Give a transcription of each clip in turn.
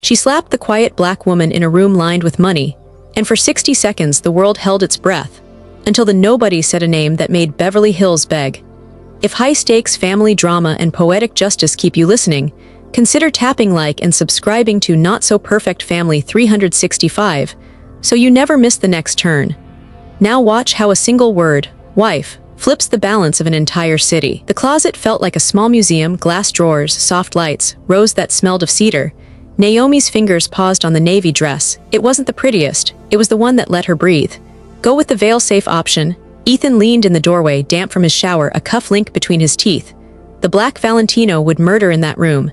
She slapped the quiet black woman in a room lined with money, and for 60 seconds the world held its breath, until the nobody said a name that made Beverly Hills beg. If high-stakes family drama and poetic justice keep you listening, consider tapping like and subscribing to Not So Perfect Family 365, so you never miss the next turn. Now watch how a single word, wife, flips the balance of an entire city. The closet felt like a small museum, glass drawers, soft lights, rose that smelled of cedar. Naomi's fingers paused on the navy dress. It wasn't the prettiest, it was the one that let her breathe. Go with the veil-safe option. Ethan leaned in the doorway, damp from his shower, a cuff link between his teeth. The black Valentino would murder in that room.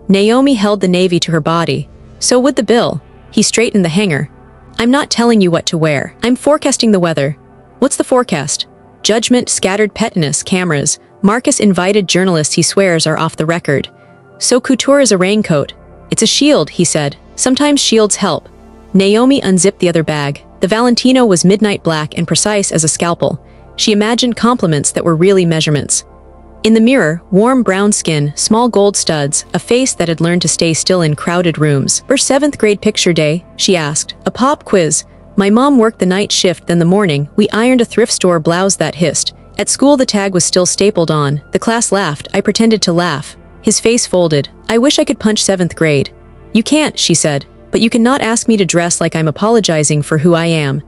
Naomi held the navy to her body. So would the bill. He straightened the hanger. I'm not telling you what to wear. I'm forecasting the weather. What's the forecast? Judgment, scattered pettiness, cameras. Marcus invited journalists he swears are off the record. So couture is a raincoat. It's a shield, he said. Sometimes shields help. Naomi unzipped the other bag. The Valentino was midnight black and precise as a scalpel. She imagined compliments that were really measurements. In the mirror, warm brown skin, small gold studs, a face that had learned to stay still in crowded rooms. For 7th grade picture day, she asked. A pop quiz. My mom worked the night shift, then the morning. We ironed a thrift store blouse that hissed. At school the tag was still stapled on. The class laughed. I pretended to laugh. His face folded. I wish I could punch 7th grade. You can't, she said. But you cannot ask me to dress like I'm apologizing for who I am.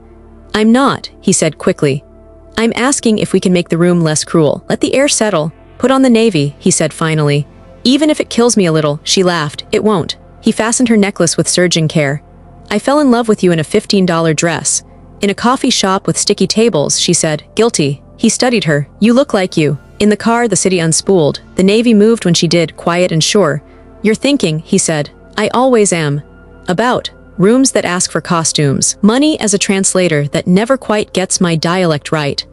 I'm not, he said quickly. I'm asking if we can make the room less cruel. Let the air settle. Put on the navy, he said finally. Even if it kills me a little, she laughed. It won't. He fastened her necklace with surging care. I fell in love with you in a $15 dress. In a coffee shop with sticky tables, she said, guilty. He studied her. You look like you. In the car, the city unspooled. The navy moved when she did, quiet and sure. You're thinking, he said. I always am. About rooms that ask for costumes. Money as a translator that never quite gets my dialect right.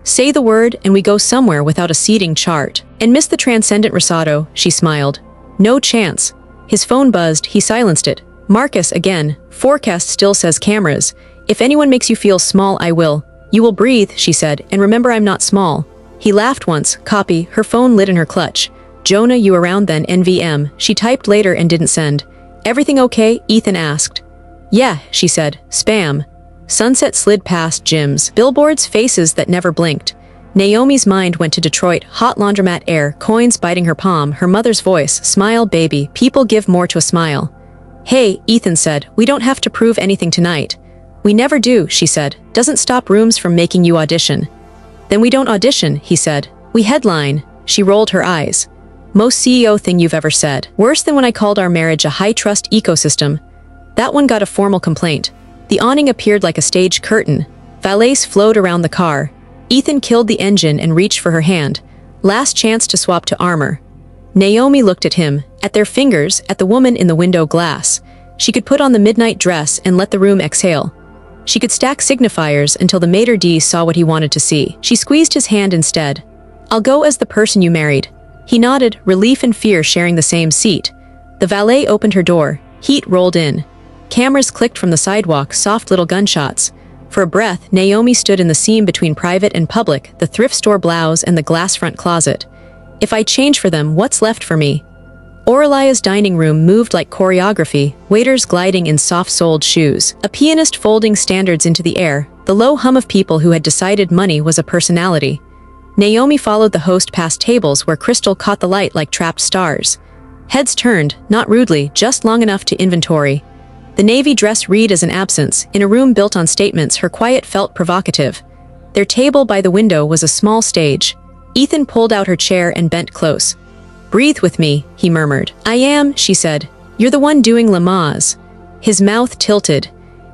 Say the word and we go somewhere without a seating chart. And miss the transcendent risotto, she smiled. No chance. His phone buzzed, he silenced it. Marcus again. Forecast still says cameras. If anyone makes you feel small, I will. You will breathe, she said, and remember I'm not small. He laughed once. Copy. Her phone lit in her clutch. Jonah, you around then? NVM. She typed later and didn't send. Everything okay? Ethan asked. Yeah, she said. Spam. Sunset slid past Jim's. Billboards, faces that never blinked. Naomi's mind went to Detroit, hot laundromat air, coins biting her palm, her mother's voice, smile baby, people give more to a smile. Hey, Ethan said, we don't have to prove anything tonight. We never do, she said. Doesn't stop rooms from making you audition. Then we don't audition, he said. We headline. She rolled her eyes. Most CEO thing you've ever said. Worse than when I called our marriage a high-trust ecosystem. That one got a formal complaint. The awning appeared like a stage curtain. Valets flowed around the car. Ethan killed the engine and reached for her hand. Last chance to swap to armor. Naomi looked at him, at their fingers, at the woman in the window glass. She could put on the midnight dress and let the room exhale. She could stack signifiers until the maitre d' saw what he wanted to see. She squeezed his hand instead. I'll go as the person you married. He nodded, relief and fear sharing the same seat. The valet opened her door. Heat rolled in. Cameras clicked from the sidewalk, soft little gunshots. For a breath, Naomi stood in the seam between private and public, the thrift store blouse and the glass front closet. If I change for them, what's left for me? Aurelia's dining room moved like choreography, waiters gliding in soft-soled shoes. A pianist folding standards into the air, the low hum of people who had decided money was a personality. Naomi followed the host past tables where crystal caught the light like trapped stars. Heads turned, not rudely, just long enough to inventory. The navy dress read as an absence. In a room built on statements, her quiet felt provocative. Their table by the window was a small stage. Ethan pulled out her chair and bent close. Breathe with me, he murmured. I am, she said. You're the one doing Lamaze. His mouth tilted.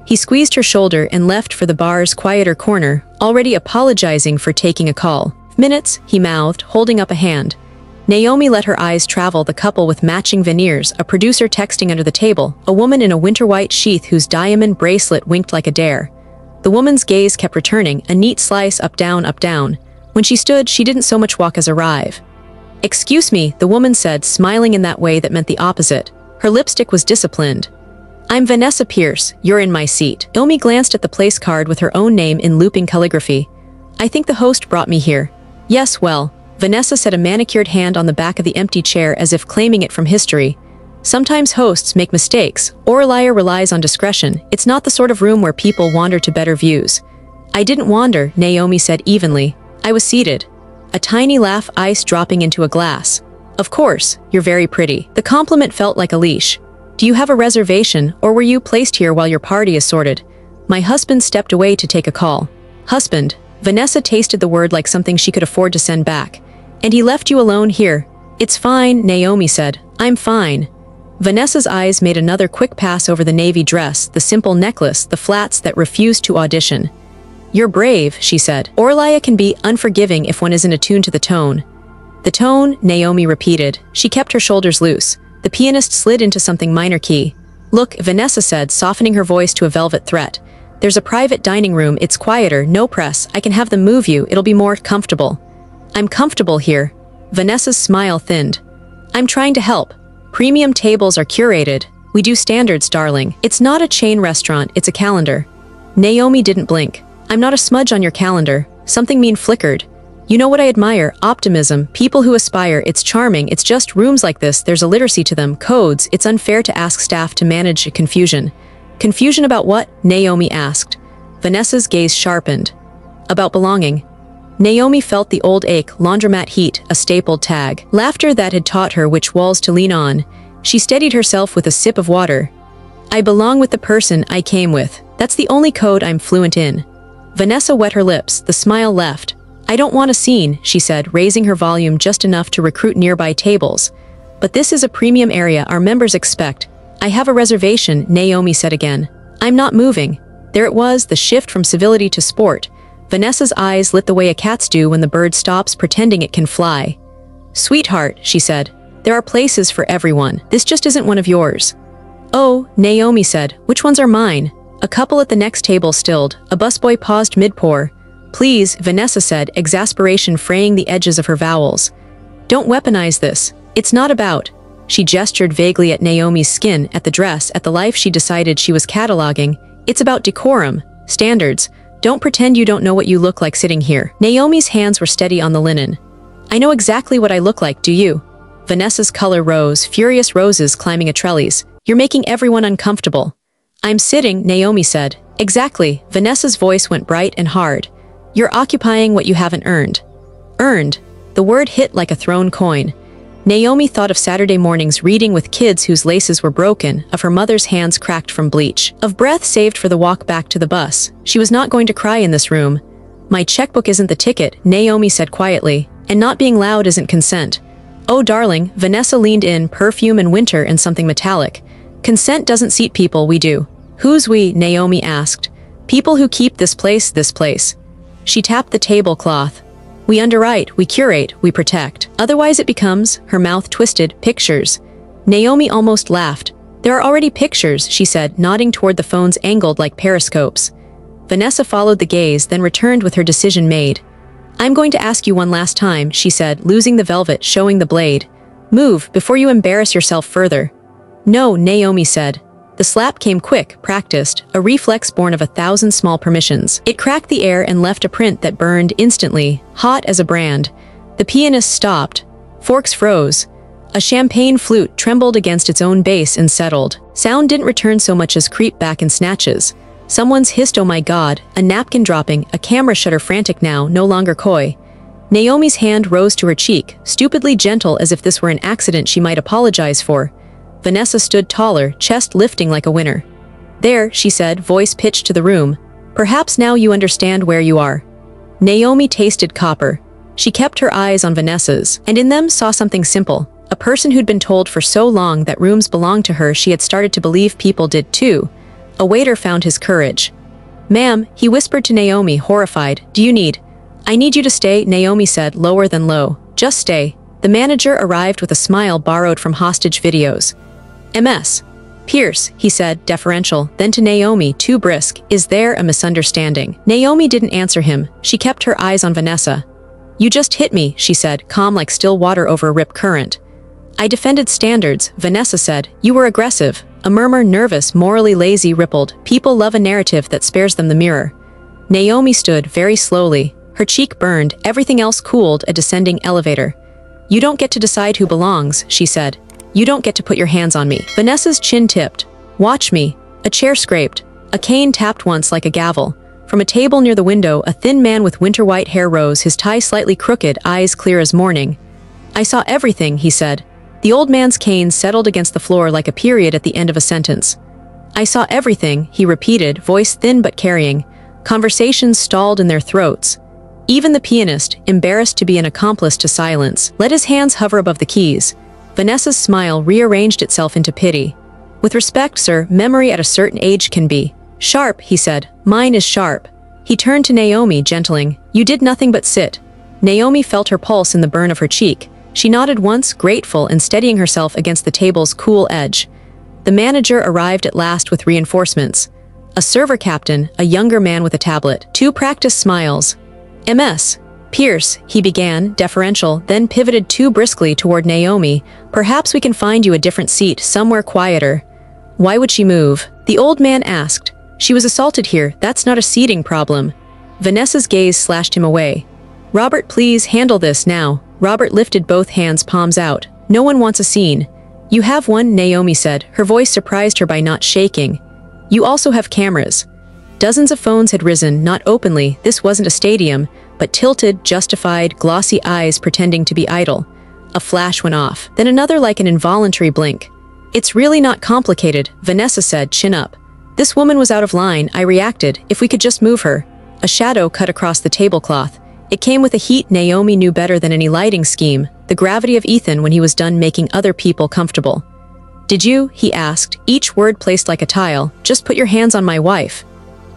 He squeezed her shoulder and left for the bar's quieter corner, already apologizing for taking a call. Minutes, he mouthed, holding up a hand. Naomi let her eyes travel the couple with matching veneers, a producer texting under the table, a woman in a winter-white sheath whose diamond bracelet winked like a dare. The woman's gaze kept returning, a neat slice up down. When she stood, she didn't so much walk as arrive. Excuse me, the woman said, smiling in that way that meant the opposite. Her lipstick was disciplined. I'm Vanessa Pierce, you're in my seat. Naomi glanced at the place card with her own name in looping calligraphy. I think the host brought me here. Yes, well, Vanessa set a manicured hand on the back of the empty chair as if claiming it from history. Sometimes hosts make mistakes, or a liar relies on discretion. It's not the sort of room where people wander to better views. I didn't wander, Naomi said evenly. I was seated. A tiny laugh, ice dropping into a glass. Of course, you're very pretty. The compliment felt like a leash. Do you have a reservation, or were you placed here while your party is sorted? My husband stepped away to take a call. Husband. Vanessa tasted the word like something she could afford to send back. And he left you alone here. It's fine, Naomi said. I'm fine. Vanessa's eyes made another quick pass over the navy dress, the simple necklace, the flats that refused to audition. You're brave, she said. Orlia can be unforgiving if one isn't attuned to the tone. The tone, Naomi repeated. She kept her shoulders loose. The pianist slid into something minor key. Look, Vanessa said, softening her voice to a velvet threat. There's a private dining room, it's quieter, no press, I can have them move you, it'll be more comfortable. I'm comfortable here. Vanessa's smile thinned. I'm trying to help. Premium tables are curated. We do standards, darling. It's not a chain restaurant, it's a calendar. Naomi didn't blink. I'm not a smudge on your calendar. Something mean flickered. You know what I admire? Optimism, people who aspire, it's charming, it's just rooms like this, there's a literacy to them, codes, it's unfair to ask staff to manage confusion. Confusion about what? Naomi asked. Vanessa's gaze sharpened. About belonging. Naomi felt the old ache, laundromat heat, a stapled tag. Laughter that had taught her which walls to lean on. She steadied herself with a sip of water. I belong with the person I came with. That's the only code I'm fluent in. Vanessa wet her lips, the smile left. I don't want a scene, she said, raising her volume just enough to recruit nearby tables. But this is a premium area our members expect. I have a reservation, Naomi said again. I'm not moving. There it was, the shift from civility to sport. Vanessa's eyes lit the way a cat's do when the bird stops pretending it can fly. Sweetheart, she said, there are places for everyone. This just isn't one of yours. Oh, Naomi said, which ones are mine? A couple at the next table stilled. A busboy paused mid-pour. Please, Vanessa said, exasperation fraying the edges of her vowels. Don't weaponize this. It's not about. She gestured vaguely at Naomi's skin, at the dress, at the life she decided she was cataloging. It's about decorum, standards. Don't pretend you don't know what you look like sitting here. Naomi's hands were steady on the linen. I know exactly what I look like, do you? Vanessa's color rose, furious roses climbing a trellis. You're making everyone uncomfortable. I'm sitting, Naomi said. Exactly. Vanessa's voice went bright and hard. You're occupying what you haven't earned. Earned. The word hit like a thrown coin. Naomi thought of Saturday mornings reading with kids whose laces were broken, of her mother's hands cracked from bleach, of breath saved for the walk back to the bus. She was not going to cry in this room. My checkbook isn't the ticket, Naomi said quietly, and not being loud isn't consent. Oh darling, Vanessa leaned in, perfume and winter and something metallic. Consent doesn't seat people, we do. Who's we? Naomi asked. People who keep this place. She tapped the tablecloth. We underwrite, we curate, we protect. Otherwise it becomes, her mouth twisted, pictures. Naomi almost laughed. There are already pictures, she said, nodding toward the phones angled like periscopes. Vanessa followed the gaze, then returned with her decision made. I'm going to ask you one last time, she said, losing the velvet, showing the blade. Move, before you embarrass yourself further. No, Naomi said. The slap came quick, practiced, a reflex born of 1,000 small permissions. It cracked the air and left a print that burned instantly, hot as a brand. The pianist stopped. Forks froze. A champagne flute trembled against its own bass and settled. Sound didn't return so much as creep back in snatches. Someone's hissed, oh my god, a napkin dropping, a camera shutter frantic now, no longer coy. Naomi's hand rose to her cheek, stupidly gentle as if this were an accident she might apologize for. Vanessa stood taller, chest lifting like a winner. There, she said, voice pitched to the room. Perhaps now you understand where you are. Naomi tasted copper. She kept her eyes on Vanessa's, and in them saw something simple. A person who'd been told for so long that rooms belonged to her she had started to believe people did too. A waiter found his courage. Ma'am, he whispered to Naomi, horrified. Do you need? I need you to stay, Naomi said, lower than low. Just stay. The manager arrived with a smile borrowed from hostage videos. MS. Pierce, he said, deferential, then to Naomi, too brisk, is there a misunderstanding? Naomi didn't answer him. She kept her eyes on Vanessa. You just hit me, she said, calm like still water over a rip current. I defended standards, Vanessa said. You were aggressive. A murmur, nervous, morally lazy, rippled. People love a narrative that spares them the mirror. Naomi stood very slowly. Her cheek burned, everything else cooled, a descending elevator. You don't get to decide who belongs, she said. You don't get to put your hands on me. Vanessa's chin tipped. Watch me. A chair scraped. A cane tapped once like a gavel. From a table near the window, a thin man with winter-white hair rose, his tie slightly crooked, eyes clear as morning. I saw everything, he said. The old man's cane settled against the floor like a period at the end of a sentence. I saw everything, he repeated, voice thin but carrying. Conversations stalled in their throats. Even the pianist, embarrassed to be an accomplice to silence, let his hands hover above the keys. Vanessa's smile rearranged itself into pity. With respect, sir, memory at a certain age can be sharp, he said. Mine is sharp. He turned to Naomi, gentling. You did nothing but sit. Naomi felt her pulse in the burn of her cheek. She nodded once, grateful and steadying herself against the table's cool edge. The manager arrived at last with reinforcements. A server captain, a younger man with a tablet. 2 practiced smiles. MS. Pierce, he began, deferential, then pivoted too briskly toward Naomi. Perhaps we can find you a different seat, somewhere quieter. Why would she move? The old man asked. She was assaulted here, that's not a seating problem. Vanessa's gaze slashed him away. Robert, please handle this now. Robert lifted both hands, palms out. No one wants a scene. You have one, Naomi said. Her voice surprised her by not shaking. You also have cameras. Dozens of phones had risen, not openly, this wasn't a stadium, but tilted, justified, glossy eyes pretending to be idle. A flash went off, then another like an involuntary blink. It's really not complicated, Vanessa said, chin up. This woman was out of line, I reacted, if we could just move her. A shadow cut across the tablecloth. It came with a heat Naomi knew better than any lighting scheme, the gravity of Ethan when he was done making other people comfortable. Did you, he asked, each word placed like a tile, just put your hands on my wife.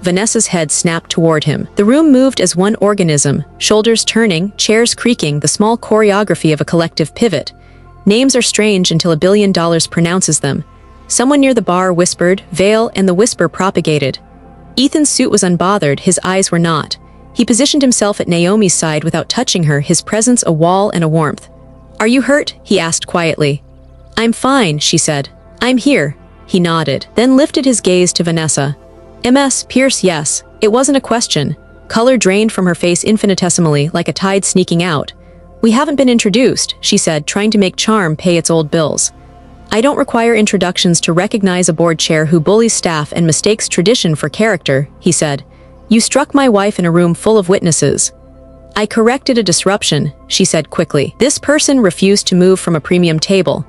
Vanessa's head snapped toward him. The room moved as one organism, shoulders turning, chairs creaking, the small choreography of a collective pivot. Names are strange until $1 billion pronounces them. Someone near the bar whispered, Vale, and the whisper propagated. Ethan's suit was unbothered, his eyes were not. He positioned himself at Naomi's side without touching her, his presence a wall and a warmth. Are you hurt? He asked quietly. I'm fine, she said. I'm here. He nodded, then lifted his gaze to Vanessa. MS, Pierce, yes. It wasn't a question. Color drained from her face infinitesimally, like a tide sneaking out. We haven't been introduced, she said, trying to make charm pay its old bills. I don't require introductions to recognize a board chair who bullies staff and mistakes tradition for character, he said. You struck my wife in a room full of witnesses. I corrected a disruption, she said quickly. This person refused to move from a premium table.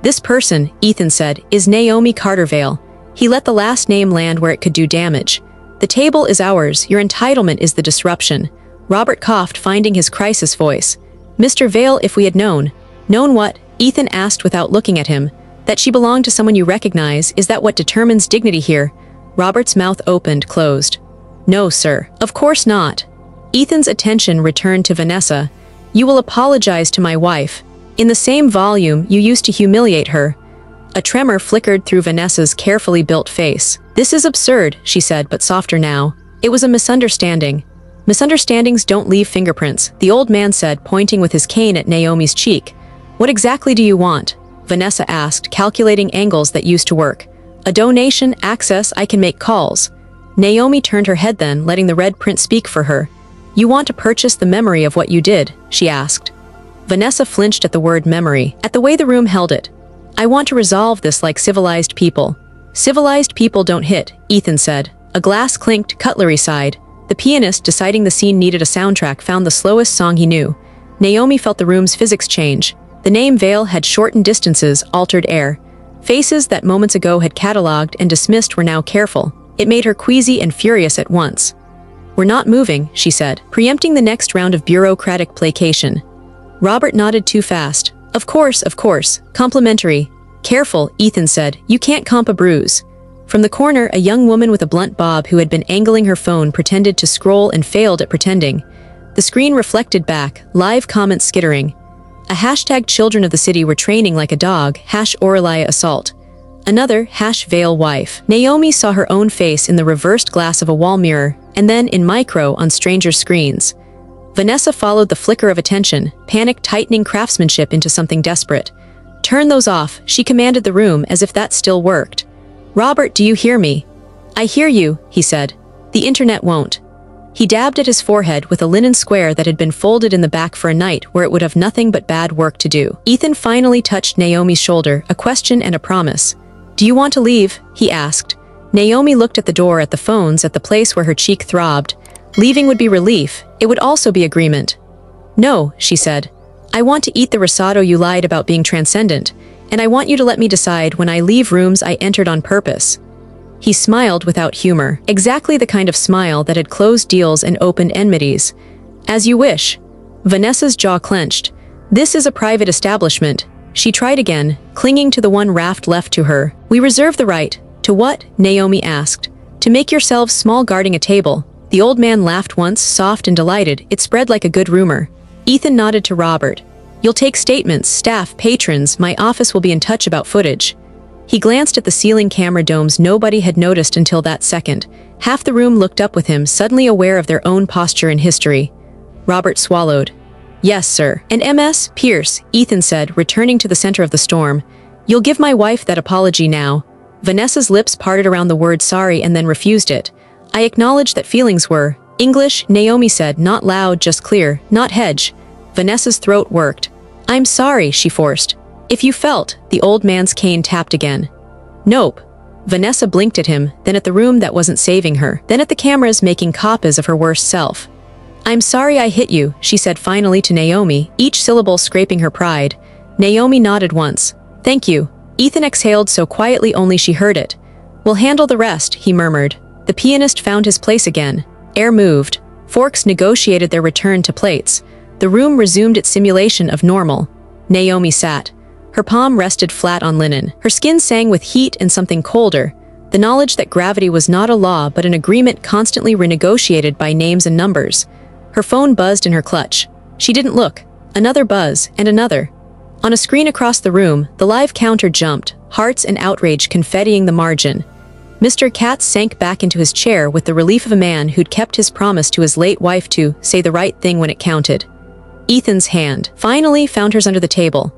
This person, Ethan said, is Naomi Carter-Vale. He let the last name land where it could do damage. The table is ours, your entitlement is the disruption. Robert coughed, finding his crisis voice. Mr. Vale, if we had known. Known what? Ethan asked without looking at him. That she belonged to someone you recognize, is that what determines dignity here? Robert's mouth opened, closed. No, sir. Of course not. Ethan's attention returned to Vanessa. You will apologize to my wife. In the same volume, you used to humiliate her. A tremor flickered through Vanessa's carefully built face. This is absurd, she said, but softer now. It was a misunderstanding. Misunderstandings don't leave fingerprints, the old man said, pointing with his cane at Naomi's cheek. What exactly do you want? Vanessa asked, calculating angles that used to work. A donation, access, I can make calls. Naomi turned her head then, letting the red print speak for her. You want to purchase the memory of what you did, she asked. Vanessa flinched at the word memory, at the way the room held it. I want to resolve this like civilized people. Civilized people don't hit, Ethan said. A glass clinked, cutlery sighed. The pianist, deciding the scene needed a soundtrack, found the slowest song he knew. Naomi felt the room's physics change. The name Vale had shortened distances, altered air. Faces that moments ago had catalogued and dismissed were now careful. It made her queasy and furious at once. We're not moving, she said, preempting the next round of bureaucratic placation. Robert nodded too fast. Of course, complimentary. Careful, Ethan said, you can't comp a bruise. From the corner, a young woman with a blunt bob who had been angling her phone pretended to scroll and failed at pretending. The screen reflected back, live comments skittering. A hashtag children of the city were training like a dog, #Aurelia assault. Another, #Vale wife. Naomi saw her own face in the reversed glass of a wall mirror, and then in micro on strangers' screens. Vanessa followed the flicker of attention, panic tightening craftsmanship into something desperate. Turn those off, she commanded the room as if that still worked. Robert, do you hear me? I hear you, he said. The internet won't. He dabbed at his forehead with a linen square that had been folded in the back for a night where it would have nothing but bad work to do. Ethan finally touched Naomi's shoulder, a question and a promise. "Do you want to leave?" he asked. Naomi looked at the door, at the phones, at the place where her cheek throbbed. Leaving would be relief. It would also be agreement. "No," she said. "I want to eat the risotto you lied about being transcendent, and I want you to let me decide when I leave rooms I entered on purpose." He smiled without humor, exactly the kind of smile that had closed deals and opened enmities. "As you wish." Vanessa's jaw clenched. "This is a private establishment." She tried again, clinging to the one raft left to her. "We reserve the right." "To what?" Naomi asked. "To make yourselves small guarding a table." The old man laughed once, soft and delighted. It spread like a good rumor. Ethan nodded to Robert. "You'll take statements, staff, patrons. My office will be in touch about footage." He glanced at the ceiling camera domes nobody had noticed until that second. Half the room looked up with him, suddenly aware of their own posture in history. Robert swallowed. "Yes, sir." "And MS, Pierce," Ethan said, returning to the center of the storm. "You'll give my wife that apology now." Vanessa's lips parted around the word sorry and then refused it. "I acknowledge that feelings were." "English," Naomi said, not loud, just clear, not hedge. Vanessa's throat worked. "I'm sorry," she forced. "If you felt," the old man's cane tapped again. "Nope." Vanessa blinked at him, then at the room that wasn't saving her, then at the cameras making copies of her worst self. "I'm sorry I hit you," she said finally to Naomi, each syllable scraping her pride. Naomi nodded once. "Thank you." Ethan exhaled so quietly only she heard it. "We'll handle the rest," he murmured. The pianist found his place again. Air moved. Forks negotiated their return to plates. The room resumed its simulation of normal. Naomi sat. Her palm rested flat on linen. Her skin sang with heat and something colder. The knowledge that gravity was not a law but an agreement constantly renegotiated by names and numbers. Her phone buzzed in her clutch. She didn't look. Another buzz, and another. On a screen across the room, the live counter jumped, hearts and outrage confettiing the margin. Mr. Katz sank back into his chair with the relief of a man who'd kept his promise to his late wife to say the right thing when it counted. Ethan's hand finally found hers under the table.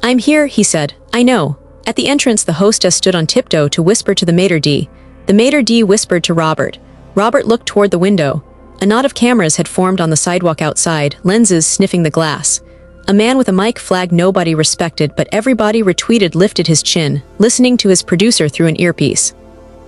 "I'm here," he said. "I know." At the entrance, the hostess stood on tiptoe to whisper to the maitre d'. The maitre d' whispered to Robert. Robert looked toward the window. A knot of cameras had formed on the sidewalk outside, lenses sniffing the glass. A man with a mic flag nobody respected, but everybody retweeted lifted his chin, listening to his producer through an earpiece.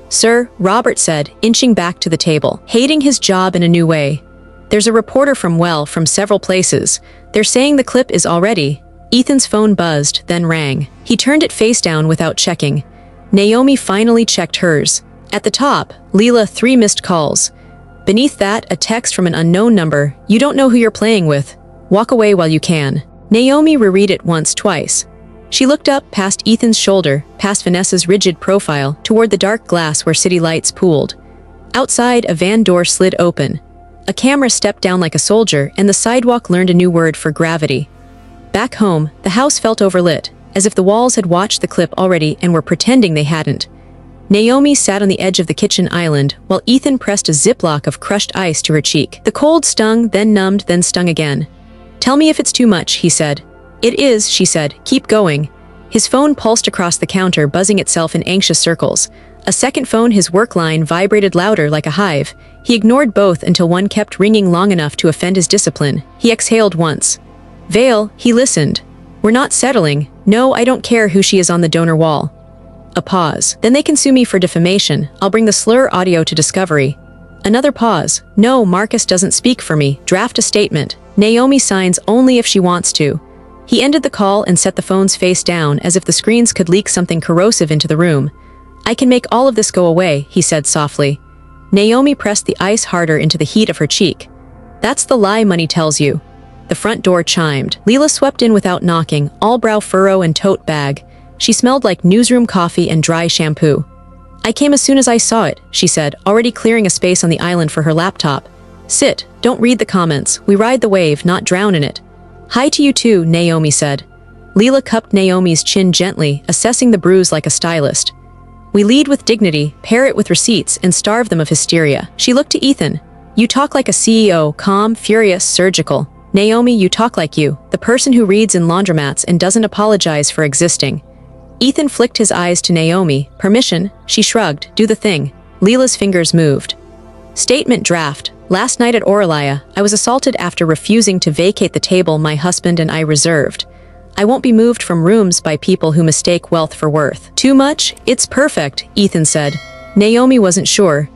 "Sir," Robert said, inching back to the table, hating his job in a new way. "There's a reporter from several places. They're saying the clip is already." Ethan's phone buzzed, then rang. He turned it face down without checking. Naomi finally checked hers. At the top, Leela, 3 missed calls. Beneath that, a text from an unknown number. "You don't know who you're playing with. Walk away while you can." Naomi reread it once, twice. She looked up, past Ethan's shoulder, past Vanessa's rigid profile, toward the dark glass where city lights pooled. Outside, a van door slid open. A camera stepped down like a soldier, and the sidewalk learned a new word for gravity. Back home, the house felt overlit, as if the walls had watched the clip already and were pretending they hadn't. Naomi sat on the edge of the kitchen island, while Ethan pressed a ziplock of crushed ice to her cheek. The cold stung, then numbed, then stung again. "Tell me if it's too much," he said. "It is," she said. "Keep going." His phone pulsed across the counter, buzzing itself in anxious circles. A second phone, his work line, vibrated louder like a hive. He ignored both until one kept ringing long enough to offend his discipline. He exhaled once. "Vale," he listened. "We're not settling. No, I don't care who she is on the donor wall." A pause. "Then they can sue me for defamation. I'll bring the slur audio to discovery." Another pause. "No, Marcus doesn't speak for me. Draft a statement. Naomi signs only if she wants to." He ended the call and set the phones face down as if the screens could leak something corrosive into the room. "I can make all of this go away," he said softly. Naomi pressed the ice harder into the heat of her cheek. "That's the lie money tells you." The front door chimed. Leela swept in without knocking, all brow furrow and tote bag. She smelled like newsroom coffee and dry shampoo. "I came as soon as I saw it," she said, already clearing a space on the island for her laptop. "Sit, don't read the comments. We ride the wave, not drown in it." "Hi to you too," Naomi said. Leela cupped Naomi's chin gently, assessing the bruise like a stylist. "We lead with dignity, pair it with receipts, and starve them of hysteria." She looked to Ethan. "You talk like a CEO, calm, furious, surgical. Naomi, you talk like you, the person who reads in laundromats and doesn't apologize for existing." Ethan flicked his eyes to Naomi. "Permission?" She shrugged. "Do the thing." Leela's fingers moved. "Statement draft." Last night at Oralia, I was assaulted after refusing to vacate the table my husband and I reserved. I won't be moved from rooms by people who mistake wealth for worth. Too much? It's perfect, Ethan said. Naomi wasn't sure.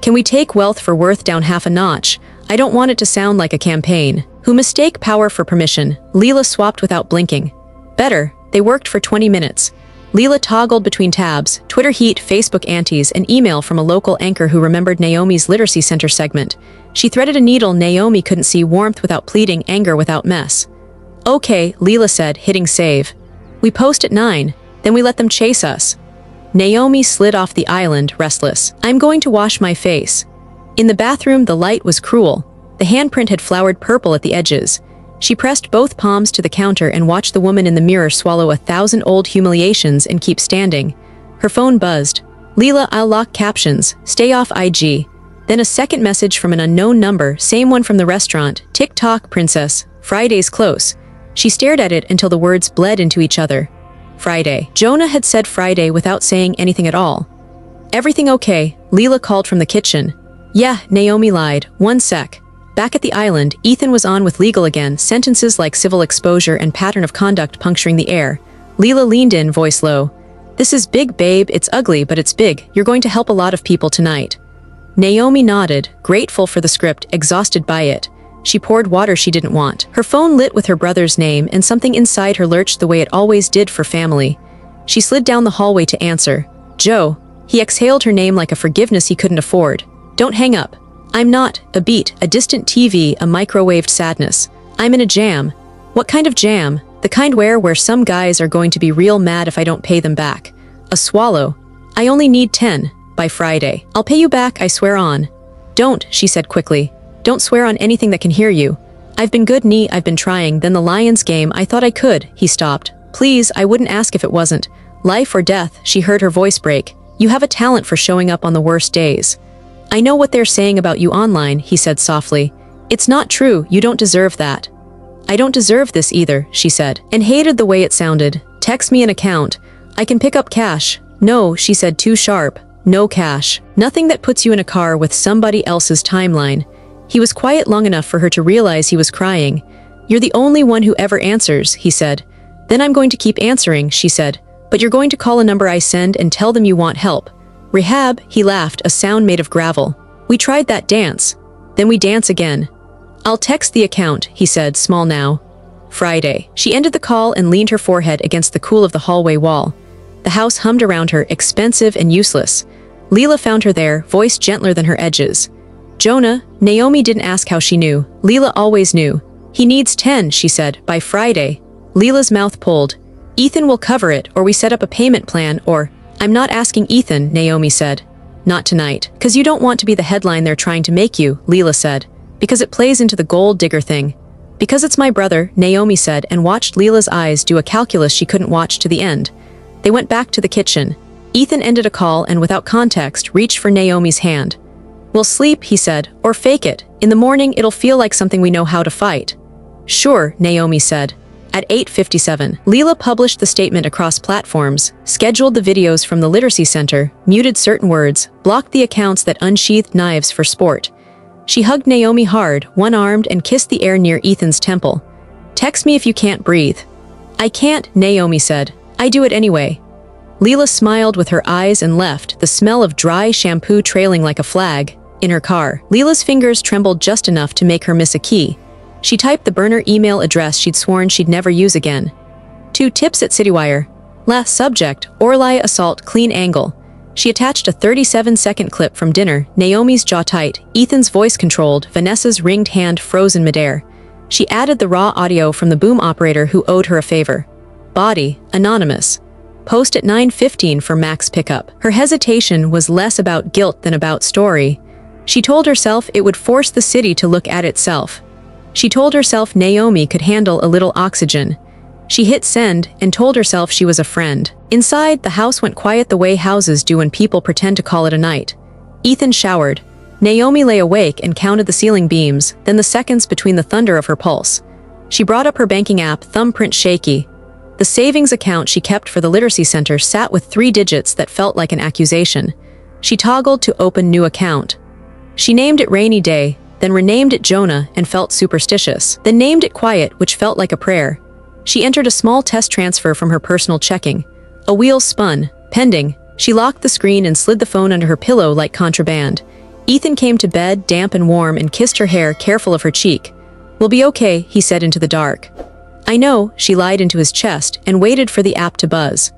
Can we take wealth for worth down half a notch? I don't want it to sound like a campaign. Who mistake power for permission? Leela swapped without blinking. Better. They worked for 20 minutes. Leela toggled between tabs, Twitter heat, Facebook antis, and email from a local anchor who remembered Naomi's Literacy Center segment. She threaded a needle Naomi couldn't see, warmth without pleading, anger without mess. Okay, Leela said, hitting save. We post at 9, then we let them chase us. Naomi slid off the island, restless. I'm going to wash my face. In the bathroom, the light was cruel. The handprint had flowered purple at the edges. She pressed both palms to the counter and watched the woman in the mirror swallow 1,000 old humiliations and keep standing. Her phone buzzed. Leela, I'll lock captions. Stay off IG. Then a second message from an unknown number, same one from the restaurant. TikTok, princess. Friday's close. She stared at it until the words bled into each other. Friday. Jonah had said Friday without saying anything at all. Everything okay? Leela called from the kitchen. Yeah, Naomi lied. One sec. Back at the island, Ethan was on with legal again, sentences like civil exposure and pattern of conduct puncturing the air. Leela leaned in, voice low. This is big, babe. It's ugly, but it's big. You're going to help a lot of people tonight. Naomi nodded, grateful for the script, exhausted by it. She poured water she didn't want. Her phone lit with her brother's name, and something inside her lurched the way it always did for family. She slid down the hallway to answer. Joe. He exhaled her name like a forgiveness he couldn't afford. Don't hang up. I'm not. A beat, a distant TV, a microwaved sadness. I'm in a jam. What kind of jam? The kind where some guys are going to be real mad if I don't pay them back. A swallow. I only need 10 by Friday. I'll pay you back, I swear on. Don't, she said quickly. Don't swear on anything that can hear you. I've been good, I've been trying. Then the Lions game, I thought I could. He stopped. Please, I wouldn't ask if it wasn't. Life or death, she heard her voice break. You have a talent for showing up on the worst days. I know what they're saying about you online, he said softly. It's not true, you don't deserve that. I don't deserve this either, she said, and hated the way it sounded. Text me an account. I can pick up cash. No, she said too sharp. No cash. Nothing that puts you in a car with somebody else's timeline. He was quiet long enough for her to realize he was crying. You're the only one who ever answers, he said. Then I'm going to keep answering, she said. But you're going to call a number I send and tell them you want help. Rehab, he laughed, a sound made of gravel. We tried that dance. Then we dance again. I'll text the account, he said, small now. Friday. She ended the call and leaned her forehead against the cool of the hallway wall. The house hummed around her, expensive and useless. Leela found her there, voice gentler than her edges. Jonah, Naomi didn't ask how she knew. Leela always knew. He needs 10, she said, by Friday. Leela's mouth pulled. Ethan will cover it, or we set up a payment plan, or... I'm not asking Ethan, Naomi said. Not tonight. 'Cause you don't want to be the headline they're trying to make you, Leela said. Because it plays into the gold digger thing. Because it's my brother, Naomi said, and watched Leela's eyes do a calculus she couldn't watch to the end. They went back to the kitchen. Ethan ended a call and without context reached for Naomi's hand. We'll sleep, he said, or fake it. In the morning it'll feel like something we know how to fight. Sure, Naomi said. At 8:57, Leela published the statement across platforms, scheduled the videos from the Literacy Center, muted certain words, blocked the accounts that unsheathed knives for sport. She hugged Naomi hard, one-armed, and kissed the air near Ethan's temple. Text me if you can't breathe. I can't, Naomi said. I do it anyway. Leela smiled with her eyes and left, the smell of dry shampoo trailing like a flag, in her car. Leela's fingers trembled just enough to make her miss a key. She typed the burner email address she'd sworn she'd never use again. 2 tips at CityWire. Last subject, Oralia assault, clean angle. She attached a 37-second clip from dinner, Naomi's jaw tight, Ethan's voice controlled, Vanessa's ringed hand frozen midair. She added the raw audio from the boom operator who owed her a favor. Body, anonymous. Post at 9:15 for Max pickup. Her hesitation was less about guilt than about story. She told herself it would force the city to look at itself. She told herself Naomi could handle a little oxygen. She hit send and told herself she was a friend. Inside, the house went quiet the way houses do when people pretend to call it a night. Ethan showered. Naomi lay awake and counted the ceiling beams, then the seconds between the thunder of her pulse. She brought up her banking app, thumbprint shaky. The savings account she kept for the Literacy Center sat with 3 digits that felt like an accusation. She toggled to open new account. She named it Rainy Day, then renamed it Jonah and felt superstitious, then named it Quiet, which felt like a prayer. She entered a small test transfer from her personal checking. A wheel spun. Pending. She locked the screen and slid the phone under her pillow like contraband. Ethan came to bed, damp and warm, and kissed her hair, careful of her cheek. "We'll be okay," he said into the dark. "I know," she lied into his chest, and waited for the app to buzz.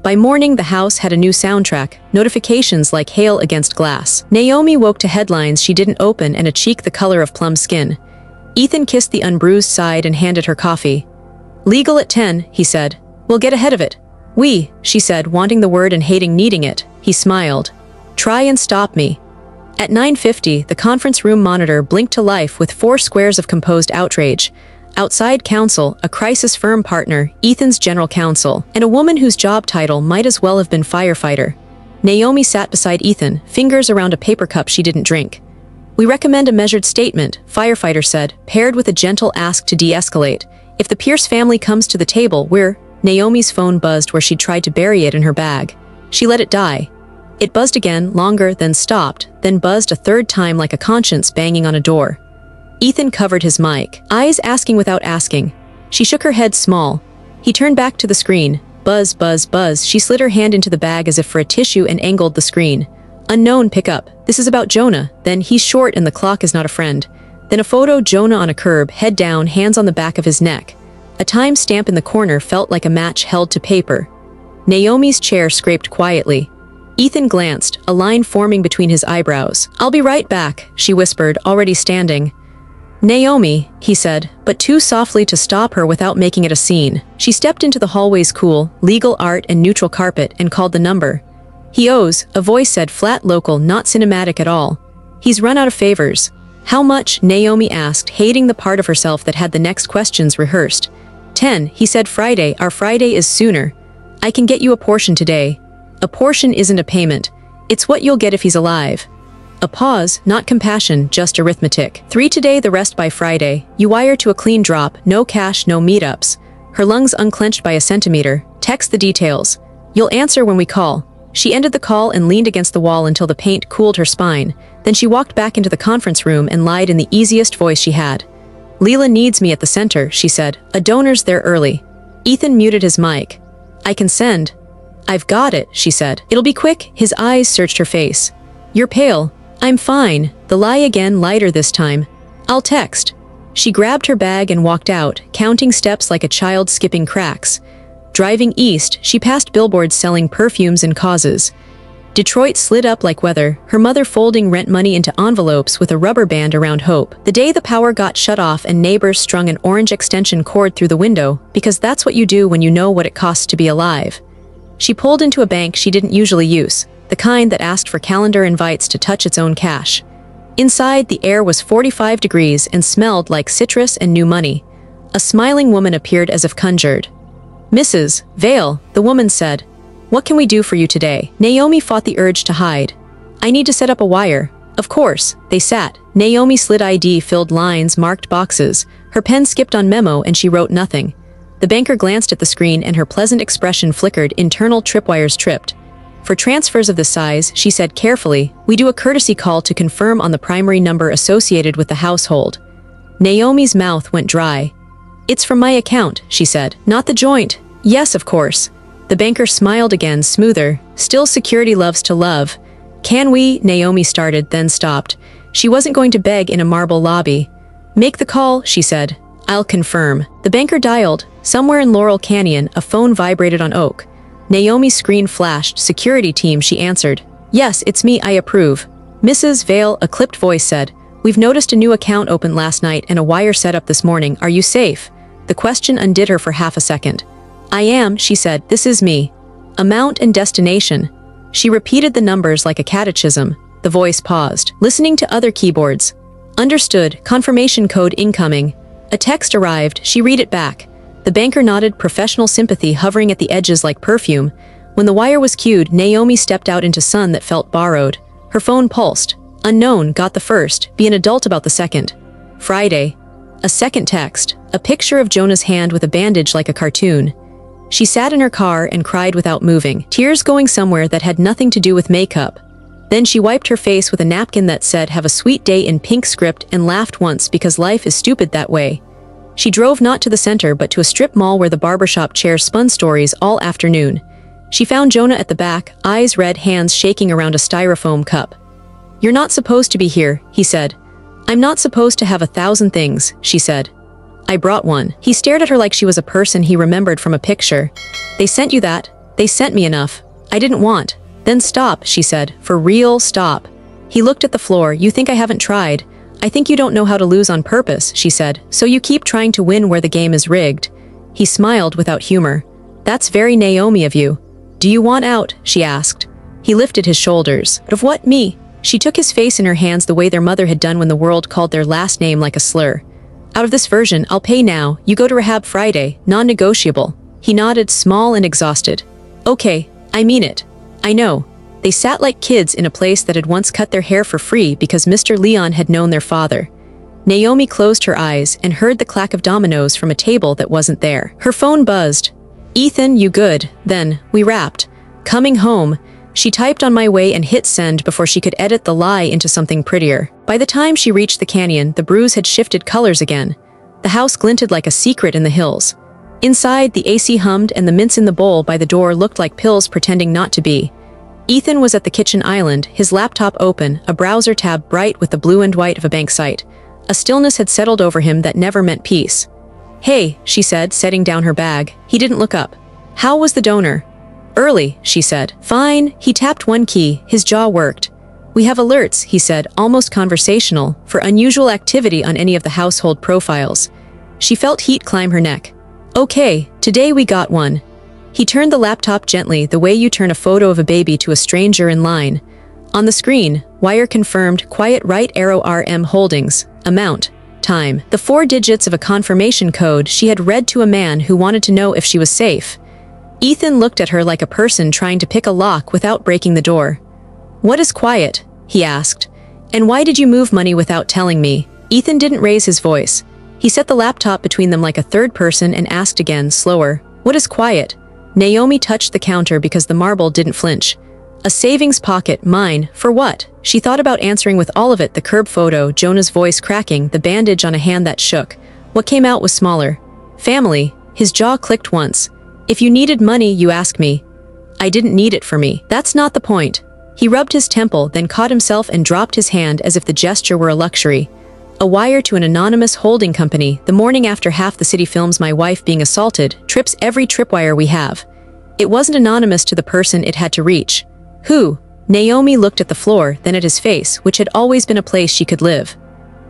By morning, the house had a new soundtrack, notifications like hail against glass. Naomi woke to headlines she didn't open and a cheek the color of plum skin. Ethan kissed the unbruised side and handed her coffee. "Legal at 10, he said. "We'll get ahead of it." "We," she said, wanting the word and hating needing it. He smiled. "Try and stop me." At 9:50, the conference room monitor blinked to life with 4 squares of composed outrage. Outside counsel, a crisis firm partner, Ethan's general counsel, and a woman whose job title might as well have been firefighter. Naomi sat beside Ethan, fingers around a paper cup she didn't drink. "We recommend a measured statement," firefighter said, paired with a gentle ask to de-escalate. "If the Pierce family comes to the table, we're—" Naomi's phone buzzed where she'd tried to bury it in her bag. She let it die. It buzzed again, longer, then stopped, then buzzed a third time like a conscience banging on a door. Ethan covered his mic, eyes asking without asking. She shook her head small. He turned back to the screen. Buzz, buzz, buzz. She slid her hand into the bag as if for a tissue and angled the screen. "Unknown pickup. This is about Jonah." Then, "He's short and the clock is not a friend." Then a photo, Jonah on a curb, head down, hands on the back of his neck. A time stamp in the corner felt like a match held to paper. Naomi's chair scraped quietly. Ethan glanced, a line forming between his eyebrows. "I'll be right back," she whispered, already standing. "Naomi," he said, but too softly to stop her without making it a scene. She stepped into the hallway's cool, legal art and neutral carpet and called the number. "He owes," a voice said, flat, local, not cinematic at all. "He's run out of favors." "How much?" Naomi asked, hating the part of herself that had the next questions rehearsed. 10, he said. "Friday. Our Friday is sooner. I can get you a portion today." "A portion isn't a payment. It's what you'll get if he's alive." A pause, not compassion, just arithmetic. 3 today, the rest by Friday. You wire to a clean drop, no cash, no meetups. Her lungs unclenched by a centimeter. "Text the details. You'll answer when we call." She ended the call and leaned against the wall until the paint cooled her spine. Then she walked back into the conference room and lied in the easiest voice she had. "Leela needs me at the center," she said. "A donor's there early." Ethan muted his mic. "I can send." "I've got it," she said. "It'll be quick." His eyes searched her face. "You're pale." "I'm fine." The lie again, lighter this time. "I'll text." She grabbed her bag and walked out, counting steps like a child skipping cracks. Driving east, she passed billboards selling perfumes and causes. Detroit slid up like weather, her mother folding rent money into envelopes with a rubber band around hope. The day the power got shut off and neighbors strung an orange extension cord through the window, because that's what you do when you know what it costs to be alive. She pulled into a bank she didn't usually use, the kind that asked for calendar invites to touch its own cash. Inside, the air was 45 degrees and smelled like citrus and new money. A smiling woman appeared as if conjured. "Mrs. Vale," the woman said. "What can we do for you today?" Naomi fought the urge to hide. "I need to set up a wire." "Of course." They sat. Naomi slid ID-filled lines, marked boxes. Her pen skipped on memo and she wrote nothing. The banker glanced at the screen and her pleasant expression flickered. Internal tripwires tripped. "For transfers of this size," she said carefully, "we do a courtesy call to confirm on the primary number associated with the household." Naomi's mouth went dry. "It's from my account," she said. "Not the joint." "Yes, of course." The banker smiled again, smoother. "Still, security loves to love." "Can we?" Naomi started, then stopped. She wasn't going to beg in a marble lobby. "Make the call," she said. "I'll confirm." The banker dialed. Somewhere in Laurel Canyon, a phone vibrated on oak. Naomi's screen flashed. "Security team," she answered. "Yes, it's me, I approve." "Mrs. Vale," a clipped voice said. "We've noticed a new account opened last night and a wire set up this morning. Are you safe?" The question undid her for half a second. "I am," she said. "This is me." "Amount and destination." She repeated the numbers like a catechism. The voice paused, listening to other keyboards. "Understood. Confirmation code incoming." A text arrived. She read it back. The banker nodded, professional sympathy hovering at the edges like perfume. When the wire was cued, Naomi stepped out into sun that felt borrowed. Her phone pulsed. "Unknown, got the first. Be an adult about the second." "Friday." A second text. A picture of Jonah's hand with a bandage like a cartoon. She sat in her car and cried without moving, tears going somewhere that had nothing to do with makeup. Then she wiped her face with a napkin that said, "Have a sweet day" in pink script, and laughed once because life is stupid that way. She drove not to the center but to a strip mall where the barbershop chair spun stories all afternoon. She found Jonah at the back, eyes red, hands shaking around a styrofoam cup. "You're not supposed to be here," he said. "I'm not supposed to have 1,000 things," she said. "I brought one." He stared at her like she was a person he remembered from a picture. "They sent you that? They sent me enough. I didn't want." "Then stop," she said. "For real, stop." He looked at the floor. "You think I haven't tried? I think you don't know how to lose on purpose," she said. "So you keep trying to win where the game is rigged." He smiled without humor. "That's very Naomi of you." "Do you want out?" she asked. He lifted his shoulders. "Of what, me?" She took his face in her hands the way their mother had done when the world called their last name like a slur. "Out of this version, I'll pay now. You go to rehab Friday, non-negotiable." He nodded, small and exhausted. "Okay, I mean it. I know." They sat like kids in a place that had once cut their hair for free because Mr. Leon had known their father. Naomi closed her eyes and heard the clack of dominoes from a table that wasn't there. Her phone buzzed. "Ethan, you good?" "Then, we wrapped. Coming home." She typed "on my way" and hit send before she could edit the lie into something prettier. By the time she reached the canyon, the bruise had shifted colors again. The house glinted like a secret in the hills. Inside, the AC hummed and the mints in the bowl by the door looked like pills pretending not to be. Ethan was at the kitchen island, his laptop open, a browser tab bright with the blue and white of a bank site. A stillness had settled over him that never meant peace. "Hey," she said, setting down her bag. He didn't look up. "How was the donor?" "Early," she said. "Fine." He tapped one key, his jaw worked. "We have alerts," he said, almost conversational, for unusual activity on any of the household profiles. She felt heat climb her neck. "Okay, today we got one." He turned the laptop gently, the way you turn a photo of a baby to a stranger in line. On the screen, wire confirmed, quiet right arrow RM holdings, amount, time. The 4 digits of a confirmation code she had read to a man who wanted to know if she was safe. Ethan looked at her like a person trying to pick a lock without breaking the door. "What is quiet?" he asked. "And why did you move money without telling me?" Ethan didn't raise his voice. He set the laptop between them like a third person and asked again, slower. "What is quiet?" Naomi touched the counter because the marble didn't flinch. "A savings pocket, mine. For what?" She thought about answering with all of it, the curb photo, Jonah's voice cracking, the bandage on a hand that shook. What came out was smaller. "Family." His jaw clicked once. "If you needed money, you ask me." "I didn't need it for me." "That's not the point." He rubbed his temple, then caught himself and dropped his hand as if the gesture were a luxury. "A wire to an anonymous holding company, the morning after half the city films my wife being assaulted, trips every tripwire we have." It wasn't anonymous to the person it had to reach. "Who?" Naomi looked at the floor, then at his face, which had always been a place she could live.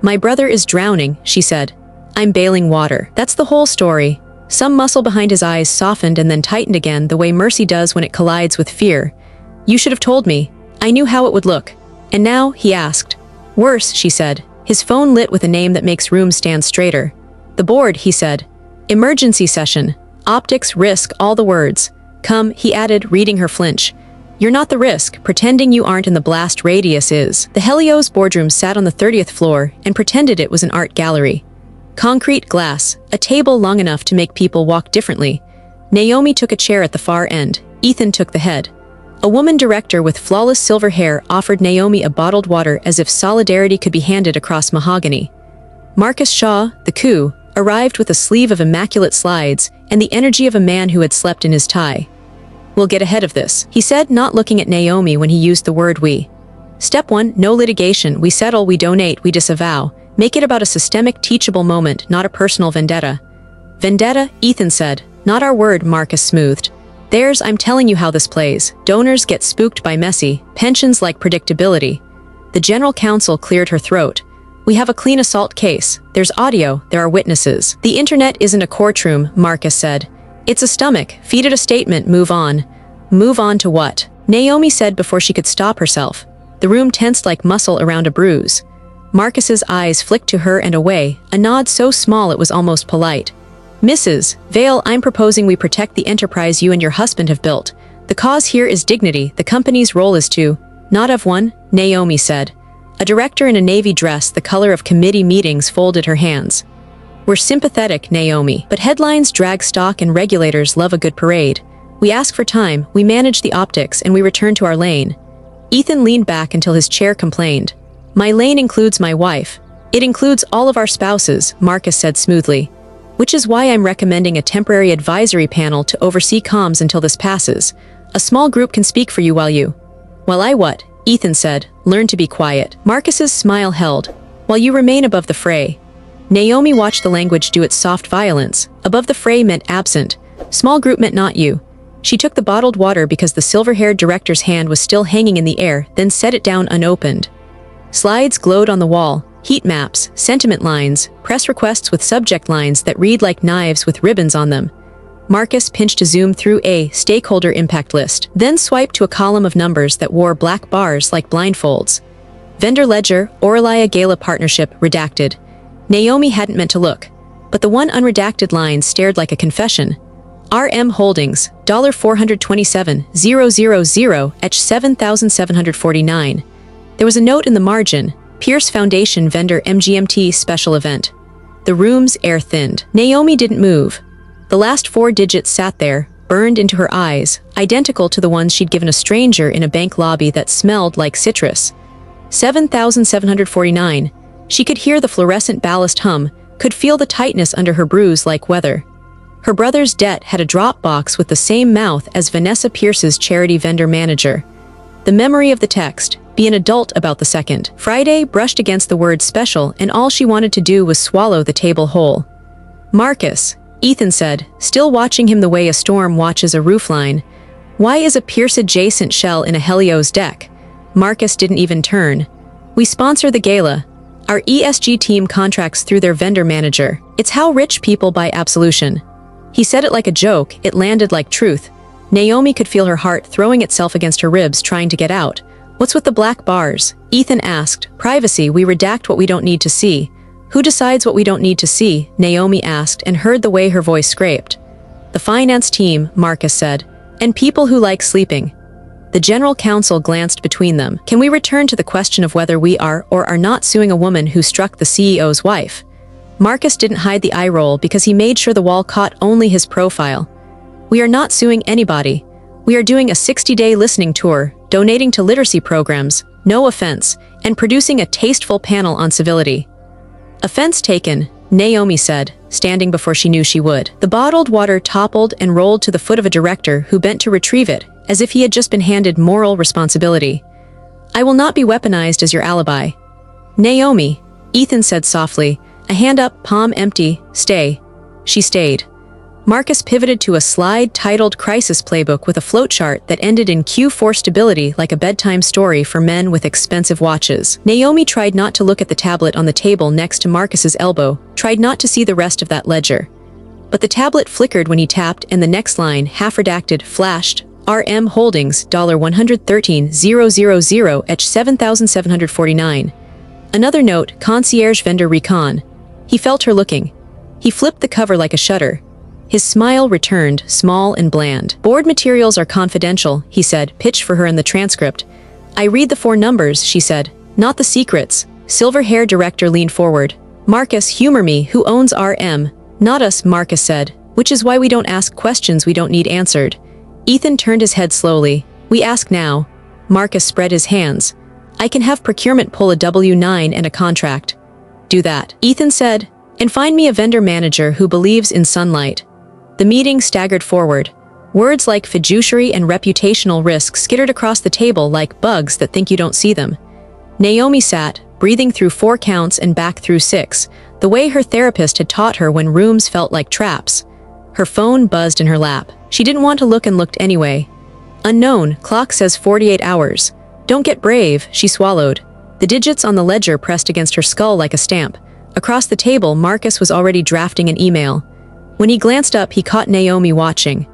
"My brother is drowning," she said. "I'm bailing water." That's the whole story. Some muscle behind his eyes softened and then tightened again, the way mercy does when it collides with fear. "You should have told me. I knew how it would look." "And now?" he asked. "Worse," she said. His phone lit with a name that makes rooms stand straighter. "The board," he said. "Emergency session. Optics, risk, all the words." "Come," he added, reading her flinch. "You're not the risk. Pretending you aren't in the blast radius is." The Helios Boardroom sat on the 30th floor and pretended it was an art gallery. Concrete, glass, a table long enough to make people walk differently. Naomi took a chair at the far end. Ethan took the head. A woman director with flawless silver hair offered Naomi a bottled water as if solidarity could be handed across mahogany. Marcus Shaw, the coup, arrived with a sleeve of immaculate slides and the energy of a man who had slept in his tie. "We'll get ahead of this," he said, not looking at Naomi when he used the word we. "Step 1, no litigation. We settle, we donate, we disavow. Make it about a systemic, teachable moment, not a personal vendetta." "Vendetta," Ethan said. "Not our word," Marcus smoothed. "Theirs. I'm telling you how this plays. Donors get spooked by messy, pensions like predictability." The general counsel cleared her throat. "We have a clean assault case. There's audio, there are witnesses." "The internet isn't a courtroom," Marcus said. "It's a stomach. Feed it a statement, move on." "Move on to what?" Naomi said before she could stop herself. The room tensed like muscle around a bruise. Marcus's eyes flicked to her and away, a nod so small it was almost polite. "Mrs. Vale, I'm proposing we protect the enterprise you and your husband have built. The cause here is dignity. The company's role is to..." "Not of one," Naomi said. A director in a navy dress, the color of committee meetings, folded her hands. "We're sympathetic, Naomi, but headlines drag stock and regulators love a good parade. We ask for time, we manage the optics, and we return to our lane." Ethan leaned back until his chair complained. My lane includes my wife. It includes all of our spouses, Marcus said smoothly. Which is why I'm recommending a temporary advisory panel to oversee comms until this passes. A small group can speak for you while I what? Ethan said, learn to be quiet. Marcus's smile held. While you remain above the fray. Naomi watched the language do its soft violence. Above the fray meant absent. Small group meant not you. She took the bottled water because the silver-haired director's hand was still hanging in the air, then set it down unopened. Slides glowed on the wall. Heat maps, sentiment lines, press requests with subject lines that read like knives with ribbons on them. Marcus pinched to zoom through a stakeholder impact list, then swiped to a column of numbers that wore black bars like blindfolds. Vendor ledger, Aurelia Gala partnership, redacted. Naomi hadn't meant to look, but the one unredacted line stared like a confession. RM Holdings, $427,000, etch 7,749. There was a note in the margin, Pierce Foundation vendor MGMT special event. The room's air thinned. Naomi didn't move. The last 4 digits sat there, burned into her eyes, identical to the ones she'd given a stranger in a bank lobby that smelled like citrus. 7,749. She could hear the fluorescent ballast hum, could feel the tightness under her bruise like weather. Her brother's debt had a drop box with the same mouth as Vanessa Pierce's charity vendor manager. The memory of the text, be an adult about the second. Friday brushed against the word special and all she wanted to do was swallow the table whole. Marcus, Ethan said, still watching him the way a storm watches a roofline. Why is a Pierce-adjacent shell in a Helios deck? Marcus didn't even turn. We sponsor the gala. Our ESG team contracts through their vendor manager. It's how rich people buy absolution. He said it like a joke, it landed like truth. Naomi could feel her heart throwing itself against her ribs trying to get out. What's with the black bars? Ethan asked. Privacy, we redact what we don't need to see. Who decides what we don't need to see? Naomi asked and heard the way her voice scraped. The finance team, Marcus said, and people who like sleeping. The general counsel glanced between them. Can we return to the question of whether we are or are not suing a woman who struck the CEO's wife? Marcus didn't hide the eye roll because he made sure the wall caught only his profile. We are not suing anybody. We are doing a 60-day listening tour, donating to literacy programs, no offense, and producing a tasteful panel on civility. Offense taken, Naomi said, standing before she knew she would. The bottled water toppled and rolled to the foot of a director who bent to retrieve it, as if he had just been handed moral responsibility. I will not be weaponized as your alibi. Naomi, Ethan said softly, a hand up, palm empty, stay. She stayed. Marcus pivoted to a slide titled Crisis Playbook with a flowchart that ended in Q4 stability like a bedtime story for men with expensive watches. Naomi tried not to look at the tablet on the table next to Marcus's elbow, tried not to see the rest of that ledger. But the tablet flickered when he tapped and the next line, half redacted, flashed, RM Holdings, $113,000, etch 7,749. Another note, Concierge Vendor Recon. He felt her looking. He flipped the cover like a shutter. His smile returned, small and bland. Board materials are confidential, he said, pitched for her in the transcript. I read the 4 numbers, she said, not the secrets. Silver-haired director leaned forward. Marcus, humor me, who owns RM? Not us, Marcus said, which is why we don't ask questions we don't need answered. Ethan turned his head slowly. We ask now. Marcus spread his hands. I can have procurement pull a W-9 and a contract. Do that, Ethan said, and find me a vendor manager who believes in sunlight. The meeting staggered forward. Words like fiduciary and reputational risk skittered across the table like bugs that think you don't see them. Naomi sat, breathing through 4 counts and back through 6, the way her therapist had taught her when rooms felt like traps. Her phone buzzed in her lap. She didn't want to look and looked anyway. Unknown, clock says 48 hours. Don't get brave, she swallowed. The digits on the ledger pressed against her skull like a stamp. Across the table, Marcus was already drafting an email. When he glanced up, he caught Naomi watching.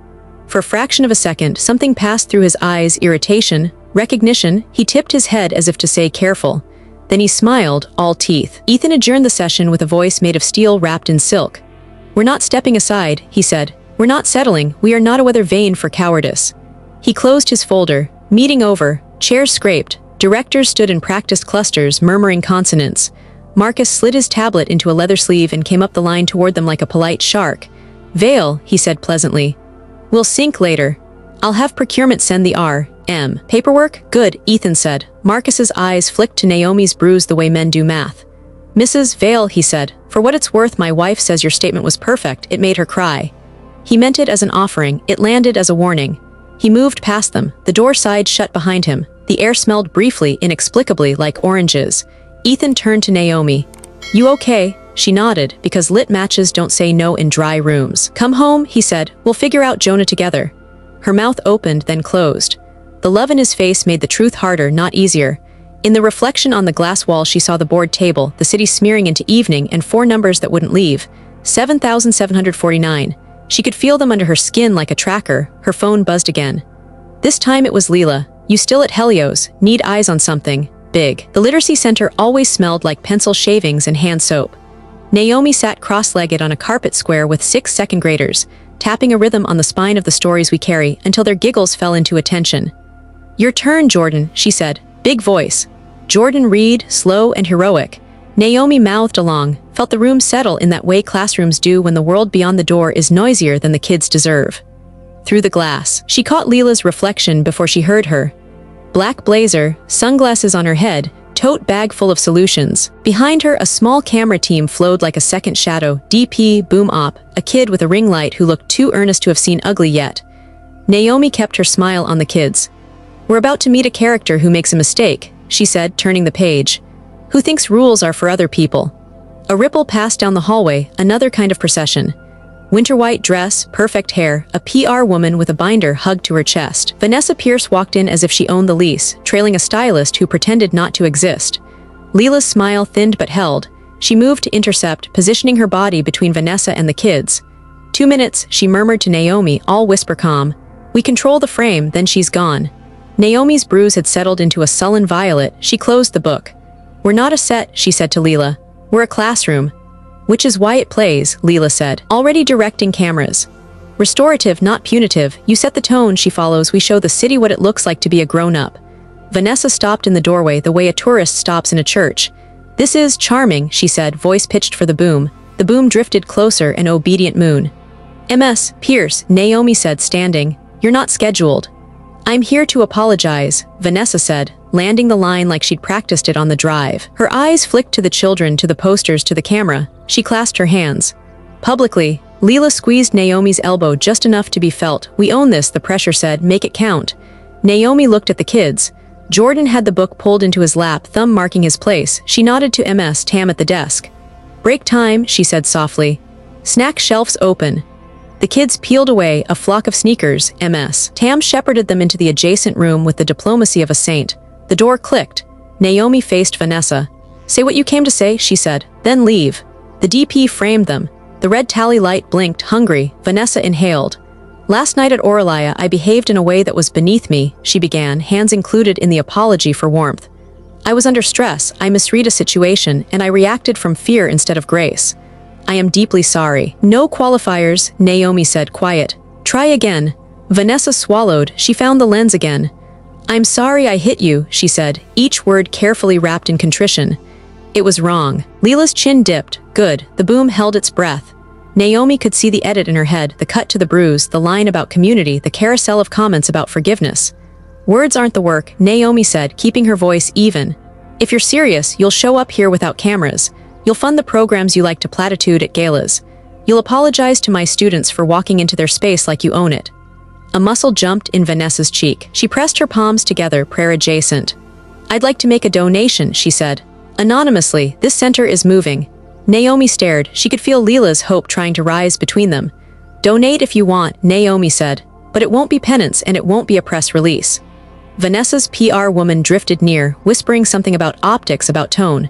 For a fraction of a second, something passed through his eyes, irritation, recognition. He tipped his head as if to say careful. Then he smiled, all teeth. Ethan adjourned the session with a voice made of steel wrapped in silk. We're not stepping aside, he said. We're not settling, we are not a weather vane for cowardice. He closed his folder. Meeting over, chairs scraped, directors stood in practiced clusters, murmuring consonants. Marcus slid his tablet into a leather sleeve and came up the line toward them like a polite shark. Veil, he said pleasantly. We'll sync later. I'll have procurement send the Paperwork? Good, Ethan said. Marcus's eyes flicked to Naomi's bruise the way men do math. Mrs. Vale, he said, for what it's worth, my wife says your statement was perfect. It made her cry. He meant it as an offering. It landed as a warning. He moved past them. The door side shut behind him. The air smelled briefly, inexplicably, like oranges. Ethan turned to Naomi. You okay? She nodded, because lit matches don't say no in dry rooms. Come home, he said. We'll figure out Jonah together. Her mouth opened, then closed. The love in his face made the truth harder, not easier. In the reflection on the glass wall, she saw the board table, the city smearing into evening, and 4 numbers that wouldn't leave. 7,749. She could feel them under her skin like a tracker. Her phone buzzed again. This time it was Leela. You still at Helios? Need eyes on something. Big. The literacy center always smelled like pencil shavings and hand soap. Naomi sat cross-legged on a carpet square with 6 second graders, tapping a rhythm on the spine of the stories we carry until their giggles fell into attention. Your turn, Jordan, she said. Big voice. Jordan read, slow and heroic. Naomi mouthed along, felt the room settle in that way classrooms do when the world beyond the door is noisier than the kids deserve. Through the glass, she caught Leela's reflection before she heard her. Black blazer, sunglasses on her head, tote bag full of solutions. Behind her, a small camera team flowed like a second shadow, DP, boom op, a kid with a ring light who looked too earnest to have seen ugly yet. Naomi kept her smile on the kids. We're about to meet a character who makes a mistake, she said, turning the page. Who thinks rules are for other people. A ripple passed down the hallway, another kind of procession. Winter white dress, perfect hair, a PR woman with a binder hugged to her chest. Vanessa Pierce walked in as if she owned the lease, trailing a stylist who pretended not to exist. Leela's smile thinned but held. She moved to intercept, positioning her body between Vanessa and the kids. 2 minutes, she murmured to Naomi, all whisper calm. We control the frame, then she's gone. Naomi's bruise had settled into a sullen violet. She closed the book. We're not a set, she said to Leela. We're a classroom. Which is why it plays, Leela said. Already directing cameras. Restorative, not punitive. You set the tone, she follows. We show the city what it looks like to be a grown-up. Vanessa stopped in the doorway the way a tourist stops in a church. This is charming, she said, voice pitched for the boom. The boom drifted closer, an obedient moon. MS, Pierce, Naomi said, standing. You're not scheduled. I'm here to apologize, Vanessa said, landing the line like she'd practiced it on the drive. Her eyes flicked to the children, to the posters, to the camera. She clasped her hands. Publicly, Leela squeezed Naomi's elbow just enough to be felt. We own this, the pressure said, make it count. Naomi looked at the kids. Jordan had the book pulled into his lap, thumb marking his place. She nodded to MS Tam at the desk. Break time, she said softly. Snack shelves open. The kids peeled away, a flock of sneakers, MS. Tam shepherded them into the adjacent room with the diplomacy of a saint. The door clicked. Naomi faced Vanessa. Say what you came to say, she said. Then leave. The DP framed them. The red tally light blinked, hungry. Vanessa inhaled. Last night at Aurelia, I behaved in a way that was beneath me, she began, hands included in the apology for warmth. I was under stress, I misread a situation, and I reacted from fear instead of grace. I am deeply sorry. No qualifiers, Naomi said, quiet. Try again. Vanessa swallowed. She found the lens again. I'm sorry I hit you, she said, each word carefully wrapped in contrition. It was wrong. Leela's chin dipped. Good. The boom held its breath. Naomi could see the edit in her head, the cut to the bruise, the line about community, the carousel of comments about forgiveness. Words aren't the work, Naomi said, keeping her voice even. If you're serious, you'll show up here without cameras. You'll fund the programs you like to platitude at galas. You'll apologize to my students for walking into their space like you own it. A muscle jumped in Vanessa's cheek. She pressed her palms together, prayer adjacent. I'd like to make a donation, she said. Anonymously, this center is moving. Naomi stared. She could feel Leela's hope trying to rise between them. Donate if you want, Naomi said. But it won't be penance and it won't be a press release. Vanessa's PR woman drifted near, whispering something about optics, about tone.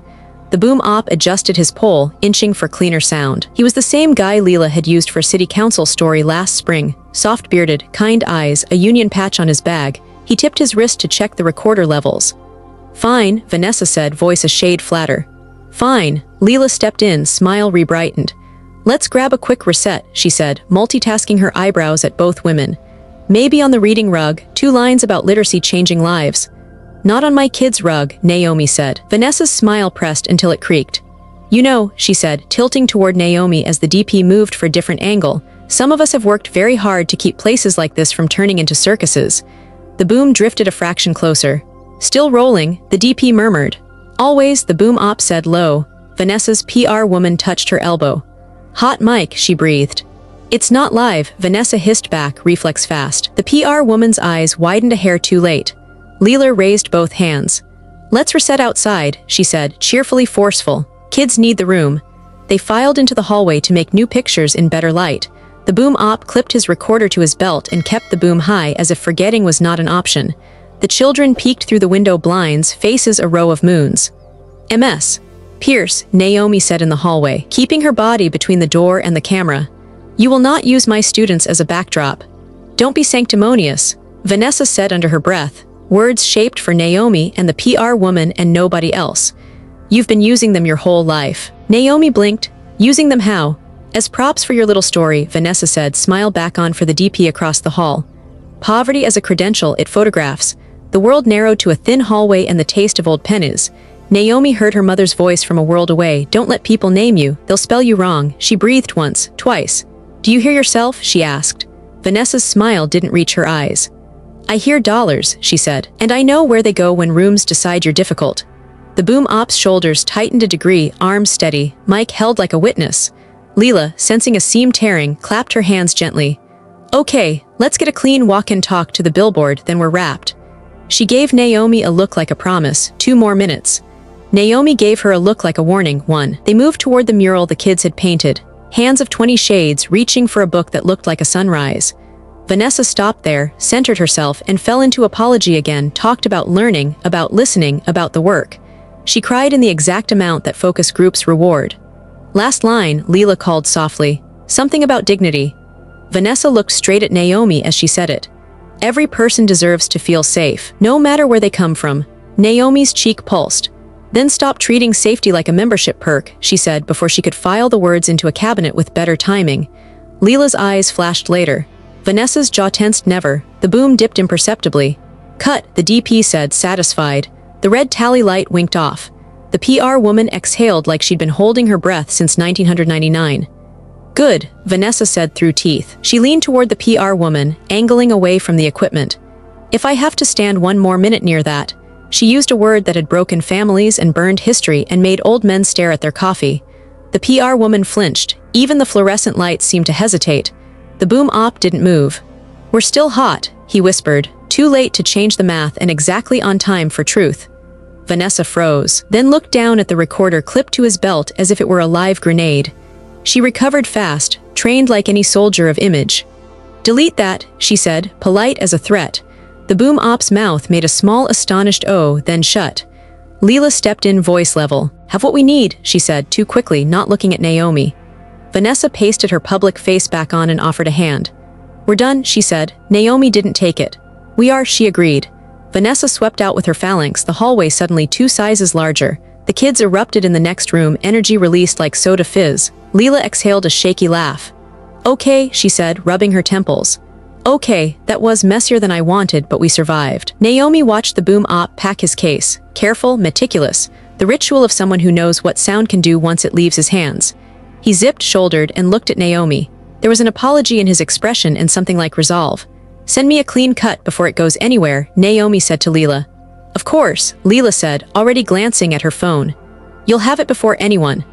The boom op adjusted his pole, inching for cleaner sound. He was the same guy Leela had used for city council story last spring. Soft-bearded, kind eyes, a union patch on his bag. He tipped his wrist to check the recorder levels. Fine, Vanessa said, voice a shade flatter. Fine. Leela stepped in, smile rebrightened. Let's grab a quick reset, she said, multitasking her eyebrows at both women. Maybe on the reading rug, 2 lines about literacy changing lives. Not on my kid's rug, Naomi said. Vanessa's smile pressed until it creaked. You know, she said, tilting toward Naomi as the DP moved for a different angle, some of us have worked very hard to keep places like this from turning into circuses. The boom drifted a fraction closer. Still rolling, the DP murmured. Always, the boom op said low. Vanessa's PR woman touched her elbow. Hot mic, she breathed. It's not live, Vanessa hissed back, reflex fast. The PR woman's eyes widened a hair too late. Leela raised both hands. Let's reset outside, she said, cheerfully forceful. Kids need the room. They filed into the hallway to make new pictures in better light. The boom op clipped his recorder to his belt and kept the boom high as if forgetting was not an option. The children peeked through the window blinds, faces a row of moons. MS. Pierce, Naomi said in the hallway, keeping her body between the door and the camera. You will not use my students as a backdrop. Don't be sanctimonious, Vanessa said under her breath, words shaped for Naomi and the PR woman and nobody else. You've been using them your whole life. Naomi blinked. Using them how? As props for your little story, Vanessa said, smile back on for the DP across the hall. Poverty as a credential, it photographs. The world narrowed to a thin hallway and the taste of old pennies. Naomi heard her mother's voice from a world away. Don't let people name you, they'll spell you wrong. She breathed once, twice. Do you hear yourself? She asked. Vanessa's smile didn't reach her eyes. I hear dollars, she said, and I know where they go when rooms decide you're difficult. The boom op's shoulders tightened a degree, arms steady, mic held like a witness. Leela, sensing a seam tearing, clapped her hands gently. Okay, let's get a clean walk-in talk to the billboard, then we're wrapped. She gave Naomi a look like a promise, 2 more minutes. Naomi gave her a look like a warning, 1. They moved toward the mural the kids had painted, hands of 20 shades reaching for a book that looked like a sunrise. Vanessa stopped there, centered herself, and fell into apology again, talked about learning, about listening, about the work. She cried in the exact amount that focus groups reward. Last line, Leela called softly. Something about dignity. Vanessa looked straight at Naomi as she said it. Every person deserves to feel safe, no matter where they come from. Naomi's cheek pulsed. Then stop treating safety like a membership perk, she said before she could file the words into a cabinet with better timing. Leela's eyes flashed later. Vanessa's jaw tensed never. The boom dipped imperceptibly. Cut, the DP said, satisfied. The red tally light winked off. The PR woman exhaled like she'd been holding her breath since 1999. Good, Vanessa said through teeth. She leaned toward the PR woman, angling away from the equipment. If I have to stand 1 more minute near that. She used a word that had broken families and burned history and made old men stare at their coffee. The PR woman flinched. Even the fluorescent lights seemed to hesitate. The boom op didn't move. We're still hot, he whispered, too late to change the math and exactly on time for truth. Vanessa froze, then looked down at the recorder clipped to his belt as if it were a live grenade. She recovered fast, trained like any soldier of image. Delete that, she said, polite as a threat. The boom op's mouth made a small astonished "oh," then shut. Leela stepped in voice level. Have what we need, she said, too quickly, not looking at Naomi. Vanessa pasted her public face back on and offered a hand. We're done, she said. Naomi didn't take it. We are, she agreed. Vanessa swept out with her phalanx, the hallway suddenly 2 sizes larger. The kids erupted in the next room, energy released like soda fizz. Leela exhaled a shaky laugh. Okay, she said, rubbing her temples. Okay, that was messier than I wanted, but we survived. Naomi watched the boom op pack his case. Careful, meticulous. The ritual of someone who knows what sound can do once it leaves his hands. He zipped, shouldered, and looked at Naomi. There was an apology in his expression and something like resolve. Send me a clean cut before it goes anywhere, Naomi said to Leela. Of course, Leela said, already glancing at her phone. You'll have it before anyone.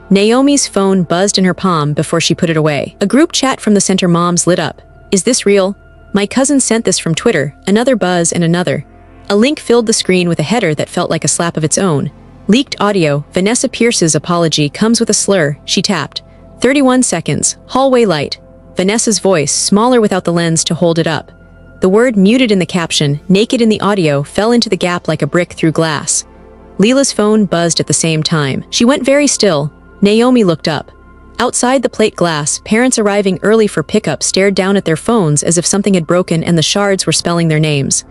Naomi's phone buzzed in her palm before she put it away. A group chat from the center moms lit up. Is this real? My cousin sent this from Twitter, another buzz and another. A link filled the screen with a header that felt like a slap of its own. Leaked audio, Vanessa Pierce's apology comes with a slur, she tapped. 31 seconds, hallway light. Vanessa's voice, smaller without the lens to hold it up. The word muted in the caption, naked in the audio, fell into the gap like a brick through glass. Leela's phone buzzed at the same time. She went very still. Naomi looked up. Outside the plate glass, parents arriving early for pickup stared down at their phones as if something had broken and the shards were spelling their names.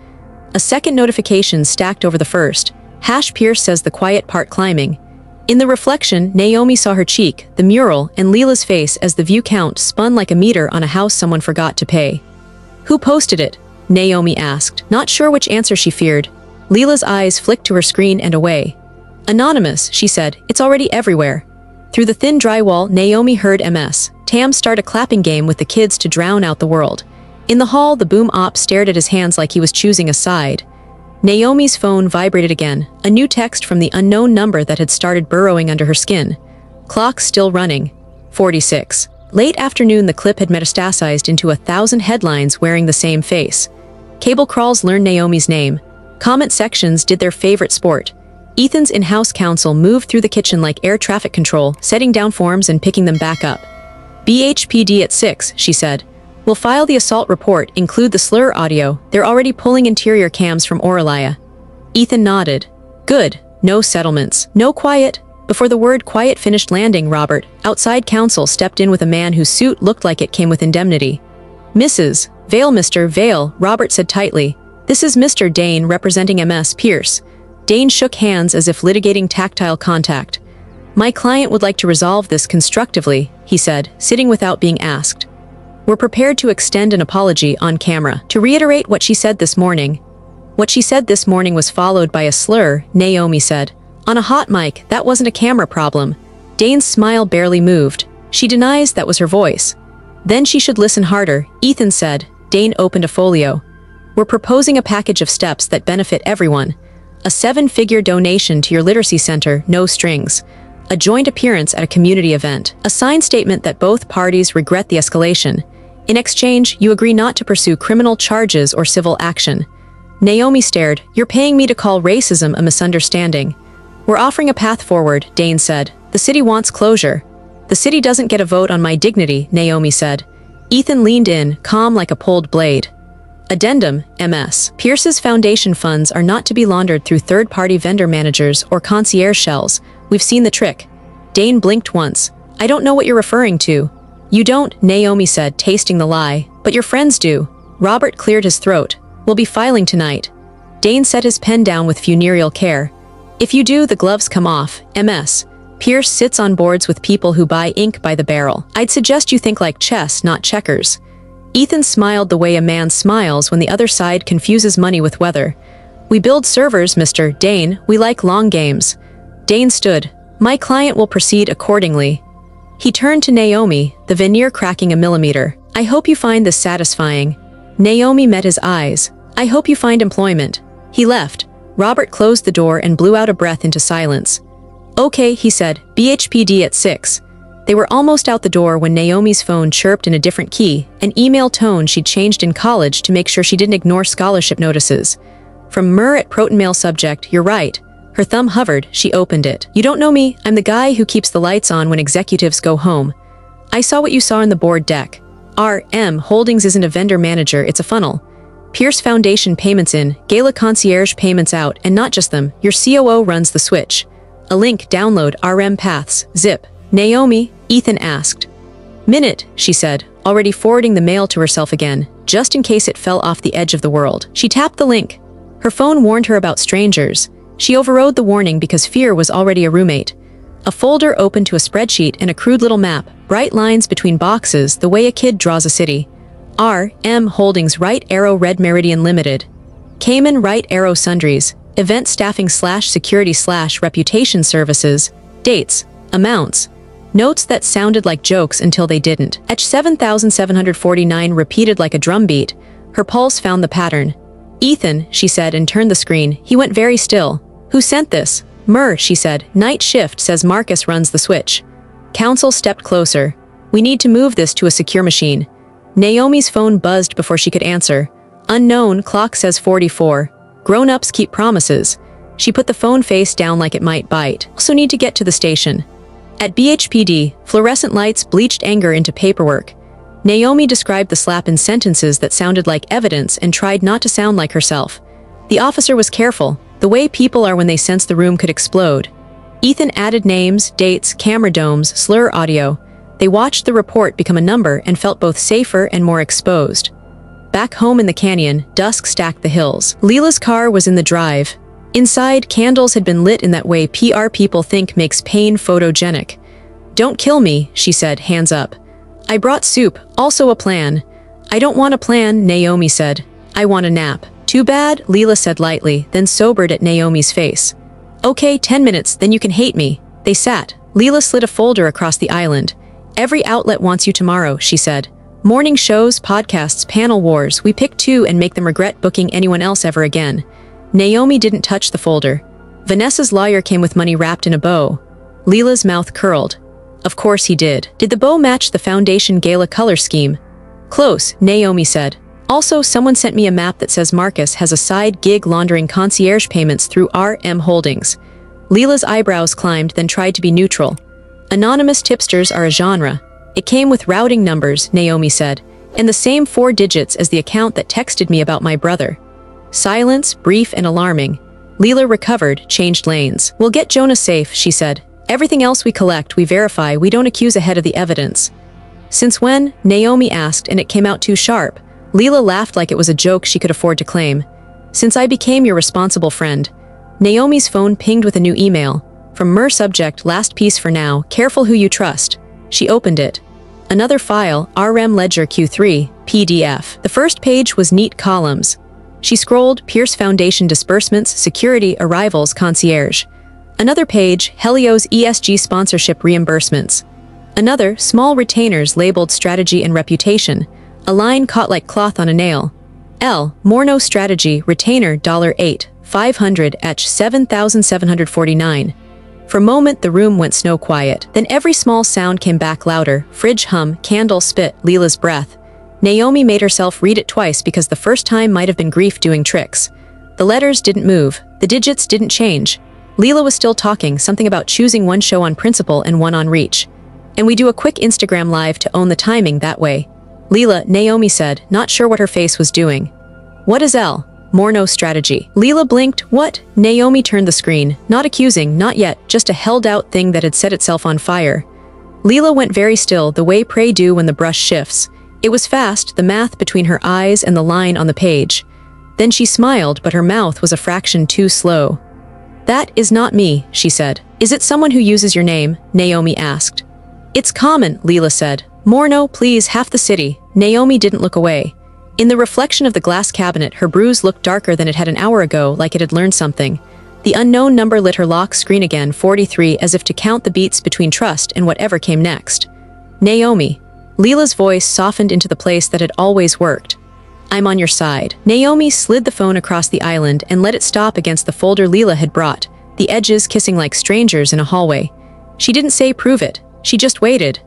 A second notification stacked over the first. Pierce says the quiet part climbing. In the reflection, Naomi saw her cheek, the mural, and Leela's face as the view count spun like a meter on a house someone forgot to pay. Who posted it? Naomi asked, not sure which answer she feared. Leela's eyes flicked to her screen and away. Anonymous, she said, it's already everywhere. Through the thin drywall, Naomi heard Ms. Tam start a clapping game with the kids to drown out the world. In the hall, the boom op stared at his hands like he was choosing a side. Naomi's phone vibrated again, a new text from the unknown number that had started burrowing under her skin. Clock still running. 46. Late afternoon, the clip had metastasized into 1,000 headlines wearing the same face. Cable crawls learned Naomi's name. Comment sections did their favorite sport. Ethan's in-house counsel moved through the kitchen like air traffic control, setting down forms and picking them back up. BHPD at 6, she said. We'll file the assault report, include the slur audio. They're already pulling interior cams from Oralia. Ethan nodded. Good. No settlements. No quiet. Before the word quiet finished landing, Robert, outside counsel, stepped in with a man whose suit looked like it came with indemnity. Mrs. Vale, Mr. Vale, Robert said tightly. This is Mr. Dane representing MS Pierce. Dane shook hands as if litigating tactile contact. My client would like to resolve this constructively, he said, sitting without being asked. We're prepared to extend an apology on camera. To reiterate what she said this morning. What she said this morning was followed by a slur, Naomi said. On a hot mic, that wasn't a camera problem. Dane's smile barely moved. She denies that was her voice. Then she should listen harder, Ethan said. Dane opened a folio. We're proposing a package of steps that benefit everyone. A 7-figure donation to your literacy center, no strings. A joint appearance at a community event. A signed statement that both parties regret the escalation. In exchange, you agree not to pursue criminal charges or civil action. Naomi stared. You're paying me to call racism a misunderstanding. We're offering a path forward, Dane said. The city wants closure. The city doesn't get a vote on my dignity, Naomi said. Ethan leaned in, calm like a pulled blade. Addendum, MS. Pierce's foundation funds are not to be laundered through third-party vendor managers or concierge shells. We've seen the trick. Dane blinked once. I don't know what you're referring to. You don't, Naomi said, tasting the lie. But your friends do. Robert cleared his throat. We'll be filing tonight. Dane set his pen down with funereal care. If you do, the gloves come off. MS. Pierce sits on boards with people who buy ink by the barrel. I'd suggest you think like chess, not checkers. Ethan smiled the way a man smiles when the other side confuses money with weather. We build servers, Mr. Dane. We like long games. Dane stood. My client will proceed accordingly. He turned to Naomi, the veneer cracking a millimeter. I hope you find this satisfying. Naomi met his eyes. I hope you find employment. He left. Robert closed the door and blew out a breath into silence. Okay, he said, BHPD at 6. They were almost out the door when Naomi's phone chirped in a different key, an email tone she'd changed in college to make sure she didn't ignore scholarship notices. From Mur at Protonmail subject, you're right. Her thumb hovered, she opened it. You don't know me, I'm the guy who keeps the lights on when executives go home. I saw what you saw in the board deck. RM Holdings isn't a vendor manager, it's a funnel. Pierce Foundation payments in, Gala Concierge payments out, and not just them, your COO runs the switch. A link, download, RM Paths, zip. Naomi, Ethan asked. Minute, she said, already forwarding the mail to herself again, just in case it fell off the edge of the world. She tapped the link. Her phone warned her about strangers. She overrode the warning because fear was already a roommate. A folder opened to a spreadsheet and a crude little map, bright lines between boxes, the way a kid draws a city. RM Holdings Right Arrow Red Meridian Limited. Cayman Right Arrow Sundries. Event staffing / security / reputation services. Dates. Amounts. Notes that sounded like jokes until they didn't. Etch 7,749 repeated like a drumbeat. Her pulse found the pattern. Ethan, she said and turned the screen. He went very still. Who sent this? Mur, she said. Night shift says Marcus runs the switch. Counsel stepped closer. We need to move this to a secure machine. Naomi's phone buzzed before she could answer. Unknown, clock says 44. Grown-ups keep promises. She put the phone face down like it might bite. Also need to get to the station. At BHPD, fluorescent lights bleached anger into paperwork. Naomi described the slap in sentences that sounded like evidence and tried not to sound like herself. The officer was careful, the way people are when they sense the room could explode. Ethan added names, dates, camera domes, slur audio. They watched the report become a number and felt both safer and more exposed. Back home in the canyon, dusk stacked the hills. Leela's car was in the drive. Inside, candles had been lit in that way PR people think makes pain photogenic. Don't kill me, she said, hands up. I brought soup, also a plan. I don't want a plan, Naomi said. I want a nap. Too bad, Leela said lightly, then sobered at Naomi's face. Okay, 10 minutes, then you can hate me. They sat. Leela slid a folder across the island. Every outlet wants you tomorrow, she said. Morning shows, podcasts, panel wars, we pick two and make them regret booking anyone else ever again. Naomi didn't touch the folder. Vanessa's lawyer came with money wrapped in a bow. Leela's mouth curled. Of course he did. Did the bow match the foundation gala color scheme? Close, Naomi said. Also, someone sent me a map that says Marcus has a side gig laundering concierge payments through RM Holdings. Leela's eyebrows climbed, then tried to be neutral. Anonymous tipsters are a genre. It came with routing numbers, Naomi said, and the same 4 digits as the account that texted me about my brother. Silence, brief and alarming. Leela recovered, changed lanes. We'll get Jonah safe, she said. Everything else we collect, we verify, we don't accuse ahead of the evidence. Since when? Naomi asked, and it came out too sharp. Leela laughed like it was a joke she could afford to claim. Since I became your responsible friend. Naomi's phone pinged with a new email. From Mer subject, last piece for now, careful who you trust. She opened it. Another file, RM Ledger Q3, PDF. The first page was neat columns. She scrolled, Pierce Foundation disbursements, security, arrivals, concierge. Another page, Helios ESG sponsorship reimbursements. Another, small retainers labeled strategy and reputation. A line caught like cloth on a nail. L, Morno strategy, retainer, $8, 500, etch 7,749. For a moment, the room went snow quiet. Then every small sound came back louder. Fridge hum, candle spit, Leela's breath. Naomi made herself read it twice because the first time might have been grief doing tricks. The letters didn't move. The digits didn't change. Leela was still talking, something about choosing one show on principle and one on reach. And we do a quick Instagram live to own the timing that way. Leela, Naomi said, not sure what her face was doing. What is L? Morno strategy. Leela blinked. What? Naomi turned the screen. Not accusing, not yet, just a held-out thing that had set itself on fire. Leela went very still, the way prey do when the brush shifts. It was fast, the math between her eyes and the line on the page. Then she smiled, but her mouth was a fraction too slow. That is not me, she said. Is it someone who uses your name? Naomi asked. It's common, Leela said. Morno, please, half the city. Naomi didn't look away. In the reflection of the glass cabinet, her bruise looked darker than it had an hour ago, like it had learned something. The unknown number lit her lock screen again, 43, as if to count the beats between trust and whatever came next. Naomi. Leela's voice softened into the place that had always worked. I'm on your side. Naomi slid the phone across the island and let it stop against the folder Leela had brought, the edges kissing like strangers in a hallway. She didn't say prove it. She just waited.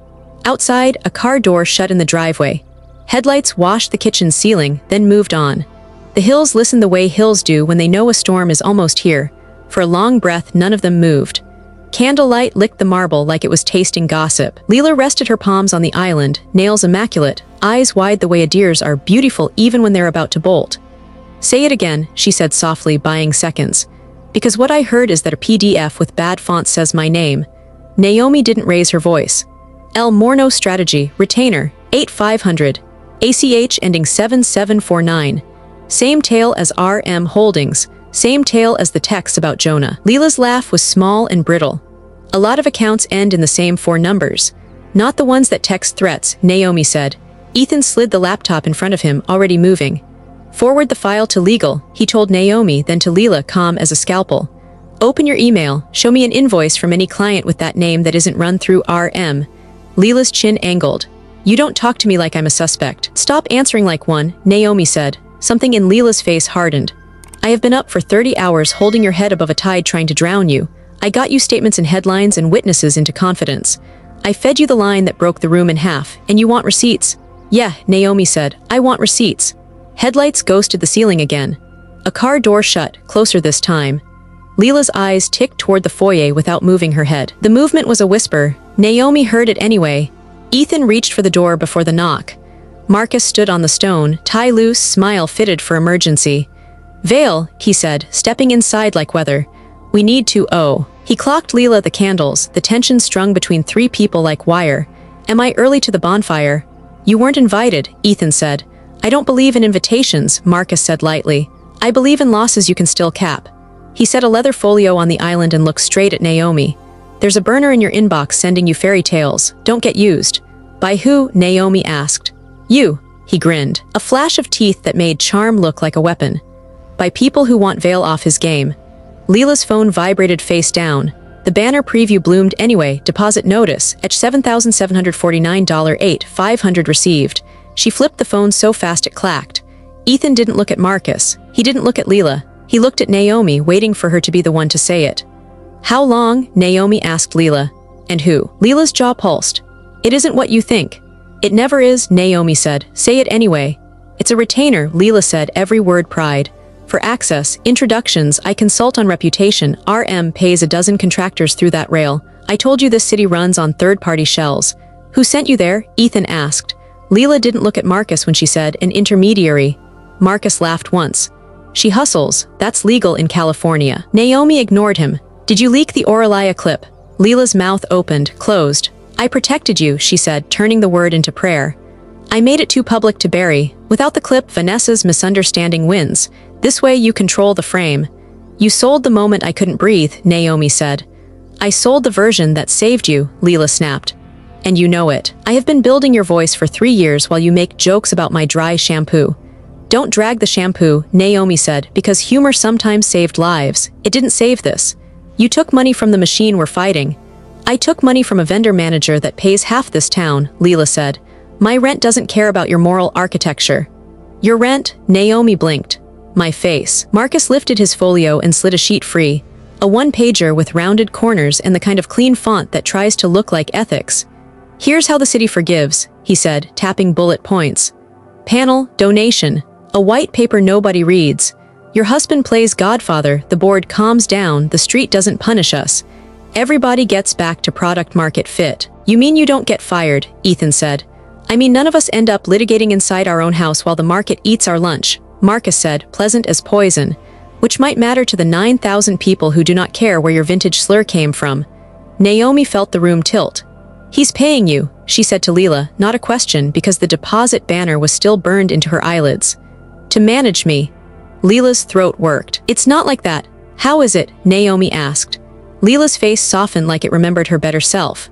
Outside, a car door shut in the driveway. Headlights washed the kitchen ceiling, then moved on. The hills listened the way hills do when they know a storm is almost here. For a long breath, none of them moved. Candlelight licked the marble like it was tasting gossip. Leela rested her palms on the island, nails immaculate, eyes wide the way a deer's are, beautiful even when they're about to bolt. Say it again, she said softly, buying seconds. Because what I heard is that a PDF with bad font says my name. Naomi didn't raise her voice. L. Morno strategy, retainer, 8500. ACH ending 7749. Same tail as RM Holdings. Same tail as the text about Jonah. Leela's laugh was small and brittle. A lot of accounts end in the same 4 numbers. Not the ones that text threats, Naomi said. Ethan slid the laptop in front of him, already moving. Forward the file to legal, he told Naomi, then to Leela, calm as a scalpel. Open your email, show me an invoice from any client with that name that isn't run through RM. Leela's chin angled. You don't talk to me like I'm a suspect. Stop answering like one, Naomi said. Something in Leela's face hardened. I have been up for 30 hours holding your head above a tide trying to drown you. I got you statements and headlines and witnesses into confidence. I fed you the line that broke the room in half, and you want receipts? Yeah, Naomi said. I want receipts. Headlights ghosted the ceiling again. A car door shut, closer this time. Leela's eyes ticked toward the foyer without moving her head. The movement was a whisper. Naomi heard it anyway. Ethan reached for the door before the knock. Marcus stood on the stone, tie loose, smile fitted for emergency. Vale, he said, stepping inside like weather. We need to, oh. He clocked Leela the candles, the tension strung between 3 people like wire. Am I early to the bonfire? You weren't invited, Ethan said. I don't believe in invitations, Marcus said lightly. I believe in losses you can still cap. He set a leather folio on the island and looked straight at Naomi. There's a burner in your inbox sending you fairy tales. Don't get used. By who? Naomi asked. You, he grinned. A flash of teeth that made charm look like a weapon. By people who want Vale off his game. Leela's phone vibrated face down. The banner preview bloomed anyway. Deposit notice, etch $7,749, 500 received. She flipped the phone so fast it clacked. Ethan didn't look at Marcus. He didn't look at Leela. He looked at Naomi, waiting for her to be the one to say it. "How long?" Naomi asked Leela. "And who?" Leela's jaw pulsed. "It isn't what you think." "It never is," Naomi said. "Say it anyway." "It's a retainer," Leela said, every word pride. "For access, introductions, I consult on reputation. RM pays a dozen contractors through that rail. I told you this city runs on third-party shells." "Who sent you there?" Ethan asked. Leela didn't look at Marcus when she said, "An intermediary." Marcus laughed once. "She hustles. That's legal in California." Naomi ignored him. "Did you leak the Oralia clip?" Leela's mouth opened, closed. "I protected you," she said, turning the word into prayer. "I made it too public to bury. Without the clip, Vanessa's misunderstanding wins. This way you control the frame." "You sold the moment I couldn't breathe," Naomi said. "I sold the version that saved you," Leela snapped. "And you know it. I have been building your voice for 3 years while you make jokes about my dry shampoo." "Don't drag the shampoo," Naomi said, "because humor sometimes saved lives. It didn't save this. You took money from the machine we're fighting." "I took money from a vendor manager that pays half this town," Leela said. "My rent doesn't care about your moral architecture." "Your rent?" Naomi blinked. "My face." Marcus lifted his folio and slid a sheet free. A one-pager with rounded corners and the kind of clean font that tries to look like ethics. "Here's how the city forgives," he said, tapping bullet points. "Panel, donation. A white paper nobody reads. Your husband plays Godfather, the board calms down, the street doesn't punish us. Everybody gets back to product market fit." "You mean you don't get fired?" Ethan said. "I mean none of us end up litigating inside our own house while the market eats our lunch," Marcus said, pleasant as poison. "Which might matter to the 9,000 people who do not care where your vintage slur came from." Naomi felt the room tilt. "He's paying you," she said to Leela, not a question because the deposit banner was still burned into her eyelids. "To manage me." Leela's throat worked. "It's not like that." "How is it?" Naomi asked. Leela's face softened like it remembered her better self.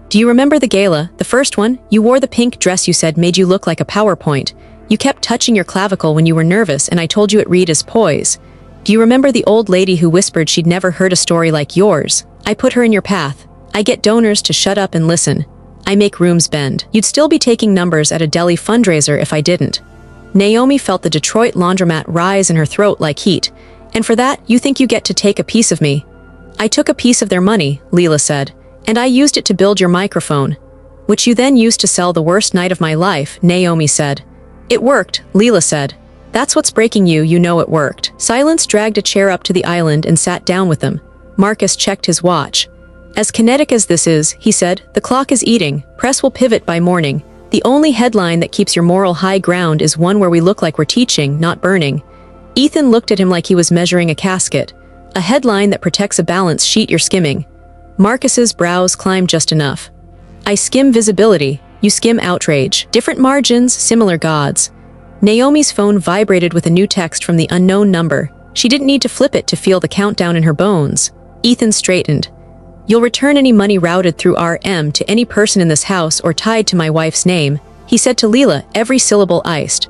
"Do you remember the gala, the first one? You wore the pink dress you said made you look like a PowerPoint. You kept touching your clavicle when you were nervous and I told you it read as poise. Do you remember the old lady who whispered she'd never heard a story like yours? I put her in your path. I get donors to shut up and listen. I make rooms bend. You'd still be taking numbers at a deli fundraiser if I didn't." Naomi felt the Detroit laundromat rise in her throat like heat. "And for that, you think you get to take a piece of me?" "I took a piece of their money," Leela said, "and I used it to build your microphone." "Which you then used to sell the worst night of my life," Naomi said. "It worked," Leela said. "That's what's breaking you, you know it worked." Silence dragged a chair up to the island and sat down with them. Marcus checked his watch. "As kinetic as this is," he said, "the clock is eating. Press will pivot by morning. The only headline that keeps your moral high ground is one where we look like we're teaching, not burning." Ethan looked at him like he was measuring a casket. "A headline that protects a balance sheet you're skimming." Marcus's brows climbed just enough. "I skim visibility. You skim outrage. Different margins, similar gods." Naomi's phone vibrated with a new text from the unknown number. She didn't need to flip it to feel the countdown in her bones. Ethan straightened. "You'll return any money routed through RM to any person in this house or tied to my wife's name," he said to Leela, every syllable iced.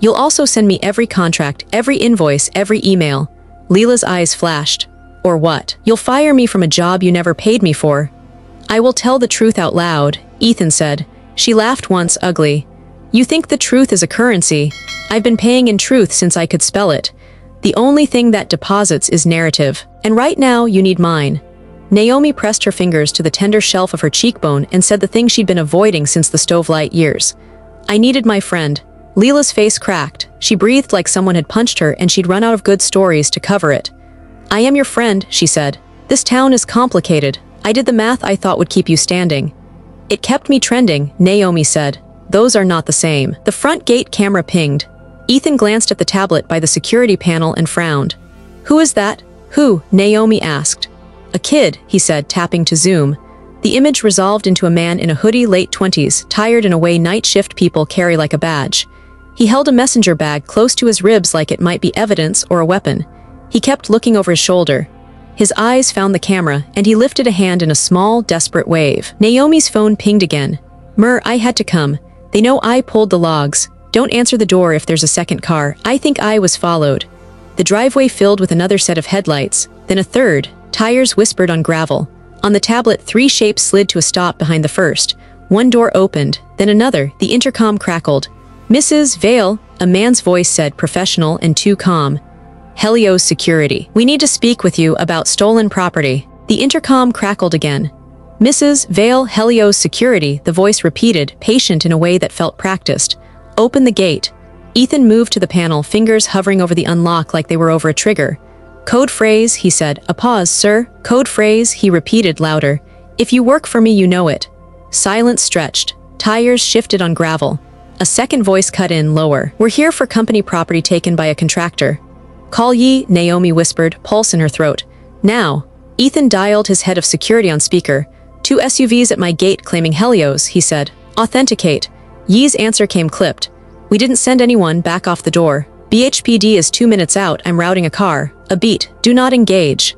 "You'll also send me every contract, every invoice, every email." Leela's eyes flashed. "Or what? You'll fire me from a job you never paid me for." "I will tell the truth out loud," Ethan said. She laughed once, ugly. "You think the truth is a currency? I've been paying in truth since I could spell it. The only thing that deposits is narrative. And right now, you need mine." Naomi pressed her fingers to the tender shelf of her cheekbone and said the thing she'd been avoiding since the Stovelight years. "I needed my friend." Leela's face cracked. She breathed like someone had punched her and she'd run out of good stories to cover it. "I am your friend," she said. "This town is complicated. I did the math I thought would keep you standing." "It kept me trending," Naomi said. "Those are not the same." The front gate camera pinged. Ethan glanced at the tablet by the security panel and frowned. "Who is that?" "Who?" Naomi asked. "A kid," he said, tapping to zoom. The image resolved into a man in a hoodie, late 20s, tired in a way night shift people carry like a badge. He held a messenger bag close to his ribs like it might be evidence or a weapon. He kept looking over his shoulder. His eyes found the camera, and he lifted a hand in a small, desperate wave. Naomi's phone pinged again. I had to come. They know I pulled the logs. Don't answer the door if there's a second car. I think I was followed." The driveway filled with another set of headlights, then a third. Tires whispered on gravel. On the tablet, 3 shapes slid to a stop behind the first. One door opened, then another. The intercom crackled. Mrs. Vale, a man's voice said, professional and too calm. Helios Security. We need to speak with you about stolen property. The intercom crackled again. Mrs. Vale, Helios Security, the voice repeated, patient in a way that felt practiced. Open the gate. Ethan moved to the panel, fingers hovering over the unlock like they were over a trigger. Code phrase, he said. A pause, sir. Code phrase, he repeated louder. If you work for me, you know it. Silence stretched. Tires shifted on gravel. A second voice cut in, lower. We're here for company property taken by a contractor. Call ye, Naomi whispered, pulse in her throat. Now. Ethan dialed his head of security on speaker. 2 SUVs at my gate claiming Helios, he said. Authenticate. Yee's answer came clipped. We didn't send anyone, back off the door. BHPD is 2 minutes out, I'm routing a car. A beat, do not engage.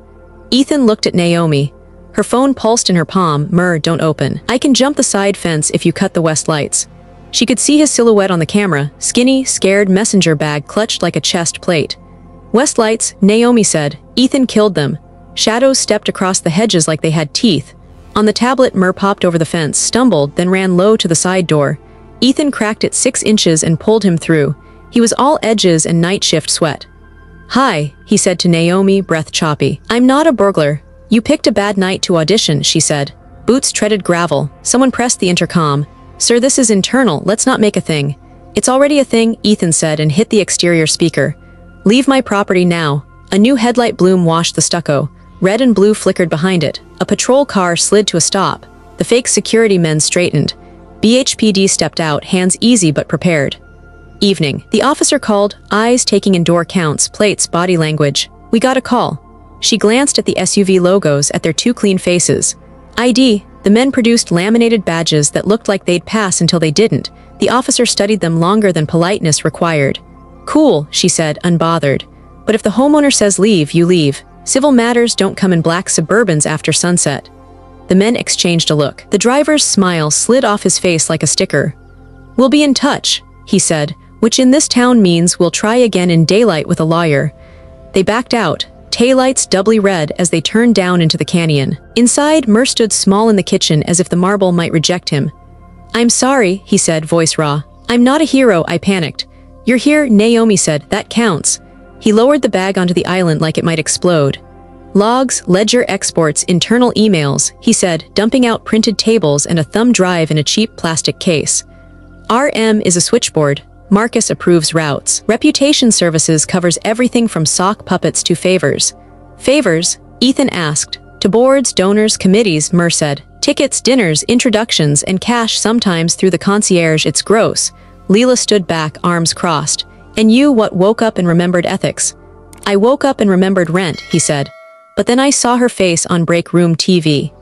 Ethan looked at Naomi. Her phone pulsed in her palm. Mur, don't open. I can jump the side fence if you cut the west lights. She could see his silhouette on the camera, skinny, scared messenger bag clutched like a chest plate. West lights, Naomi said. Ethan killed them. Shadows stepped across the hedges like they had teeth. On the tablet, Mur popped over the fence, stumbled, then ran low to the side door. Ethan cracked it 6 inches and pulled him through. He was all edges and night shift sweat. Hi, he said to Naomi, breath choppy. I'm not a burglar. You picked a bad night to audition, she said. Boots treaded gravel. Someone pressed the intercom. Sir, this is internal, let's not make a thing. It's already a thing, Ethan said and hit the exterior speaker. Leave my property now. A new headlight bloom washed the stucco. Red and blue flickered behind it. A patrol car slid to a stop. The fake security men straightened. BHPD stepped out, hands easy but prepared. Evening. The officer called, eyes taking in door counts, plates, body language. We got a call. She glanced at the SUV logos, at their 2 clean faces. ID. The men produced laminated badges that looked like they'd pass until they didn't. The officer studied them longer than politeness required. Cool, she said, unbothered. But if the homeowner says leave, you leave. Civil matters don't come in black Suburbans after sunset. The men exchanged a look. The driver's smile slid off his face like a sticker. We'll be in touch, he said, which in this town means we'll try again in daylight with a lawyer. They backed out, taillights doubly red as they turned down into the canyon. Inside, Mur stood small in the kitchen as if the marble might reject him. I'm sorry, he said, voice raw. I'm not a hero, I panicked. You're here, Naomi said, that counts. He lowered the bag onto the island like it might explode. Logs, ledger exports, internal emails, he said, dumping out printed tables and a thumb drive in a cheap plastic case. RM is a switchboard. Marcus approves routes. Reputation Services covers everything from sock puppets to favors. Favors? Ethan asked. To boards, donors, committees, Mur said. Tickets, dinners, introductions, and cash sometimes through the concierge, it's gross. Leela stood back, arms crossed. And you, what, woke up and remembered ethics? I woke up and remembered rent, he said. But then I saw her face on break room TV.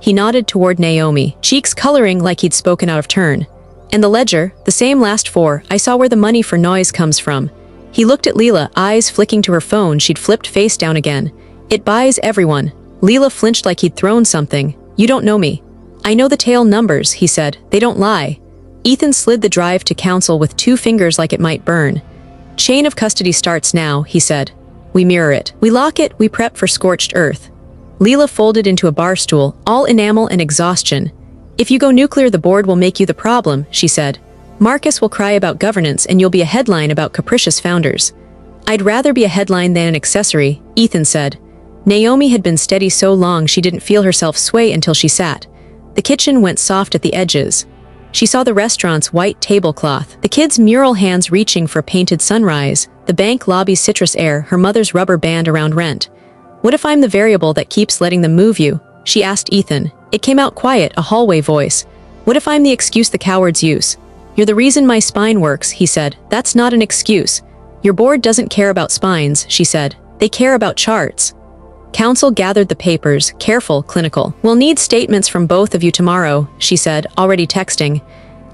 He nodded toward Naomi, cheeks coloring like he'd spoken out of turn. And the ledger, the same last 4, I saw where the money for noise comes from. He looked at Leela, eyes flicking to her phone. She'd flipped face down again. It buys everyone. Leela flinched like he'd thrown something. You don't know me. I know the tail numbers, he said. They don't lie. Ethan slid the drive to counsel with 2 fingers like it might burn. Chain of custody starts now, he said. We mirror it. We lock it, we prep for scorched earth. Leela folded into a bar stool, all enamel and exhaustion. If you go nuclear, the board will make you the problem, she said. Marcus will cry about governance and you'll be a headline about capricious founders. I'd rather be a headline than an accessory, Ethan said. Naomi had been steady so long she didn't feel herself sway until she sat. The kitchen went soft at the edges. She saw the restaurant's white tablecloth, the kids' mural hands reaching for painted sunrise, the bank lobby's citrus air, her mother's rubber band around rent. What if I'm the variable that keeps letting them move you? She asked Ethan. It came out quiet, a hallway voice. What if I'm the excuse the cowards use? You're the reason my spine works, he said. That's not an excuse. Your board doesn't care about spines, she said. They care about charts. Counsel gathered the papers, careful, clinical. We'll need statements from both of you tomorrow, she said, already texting.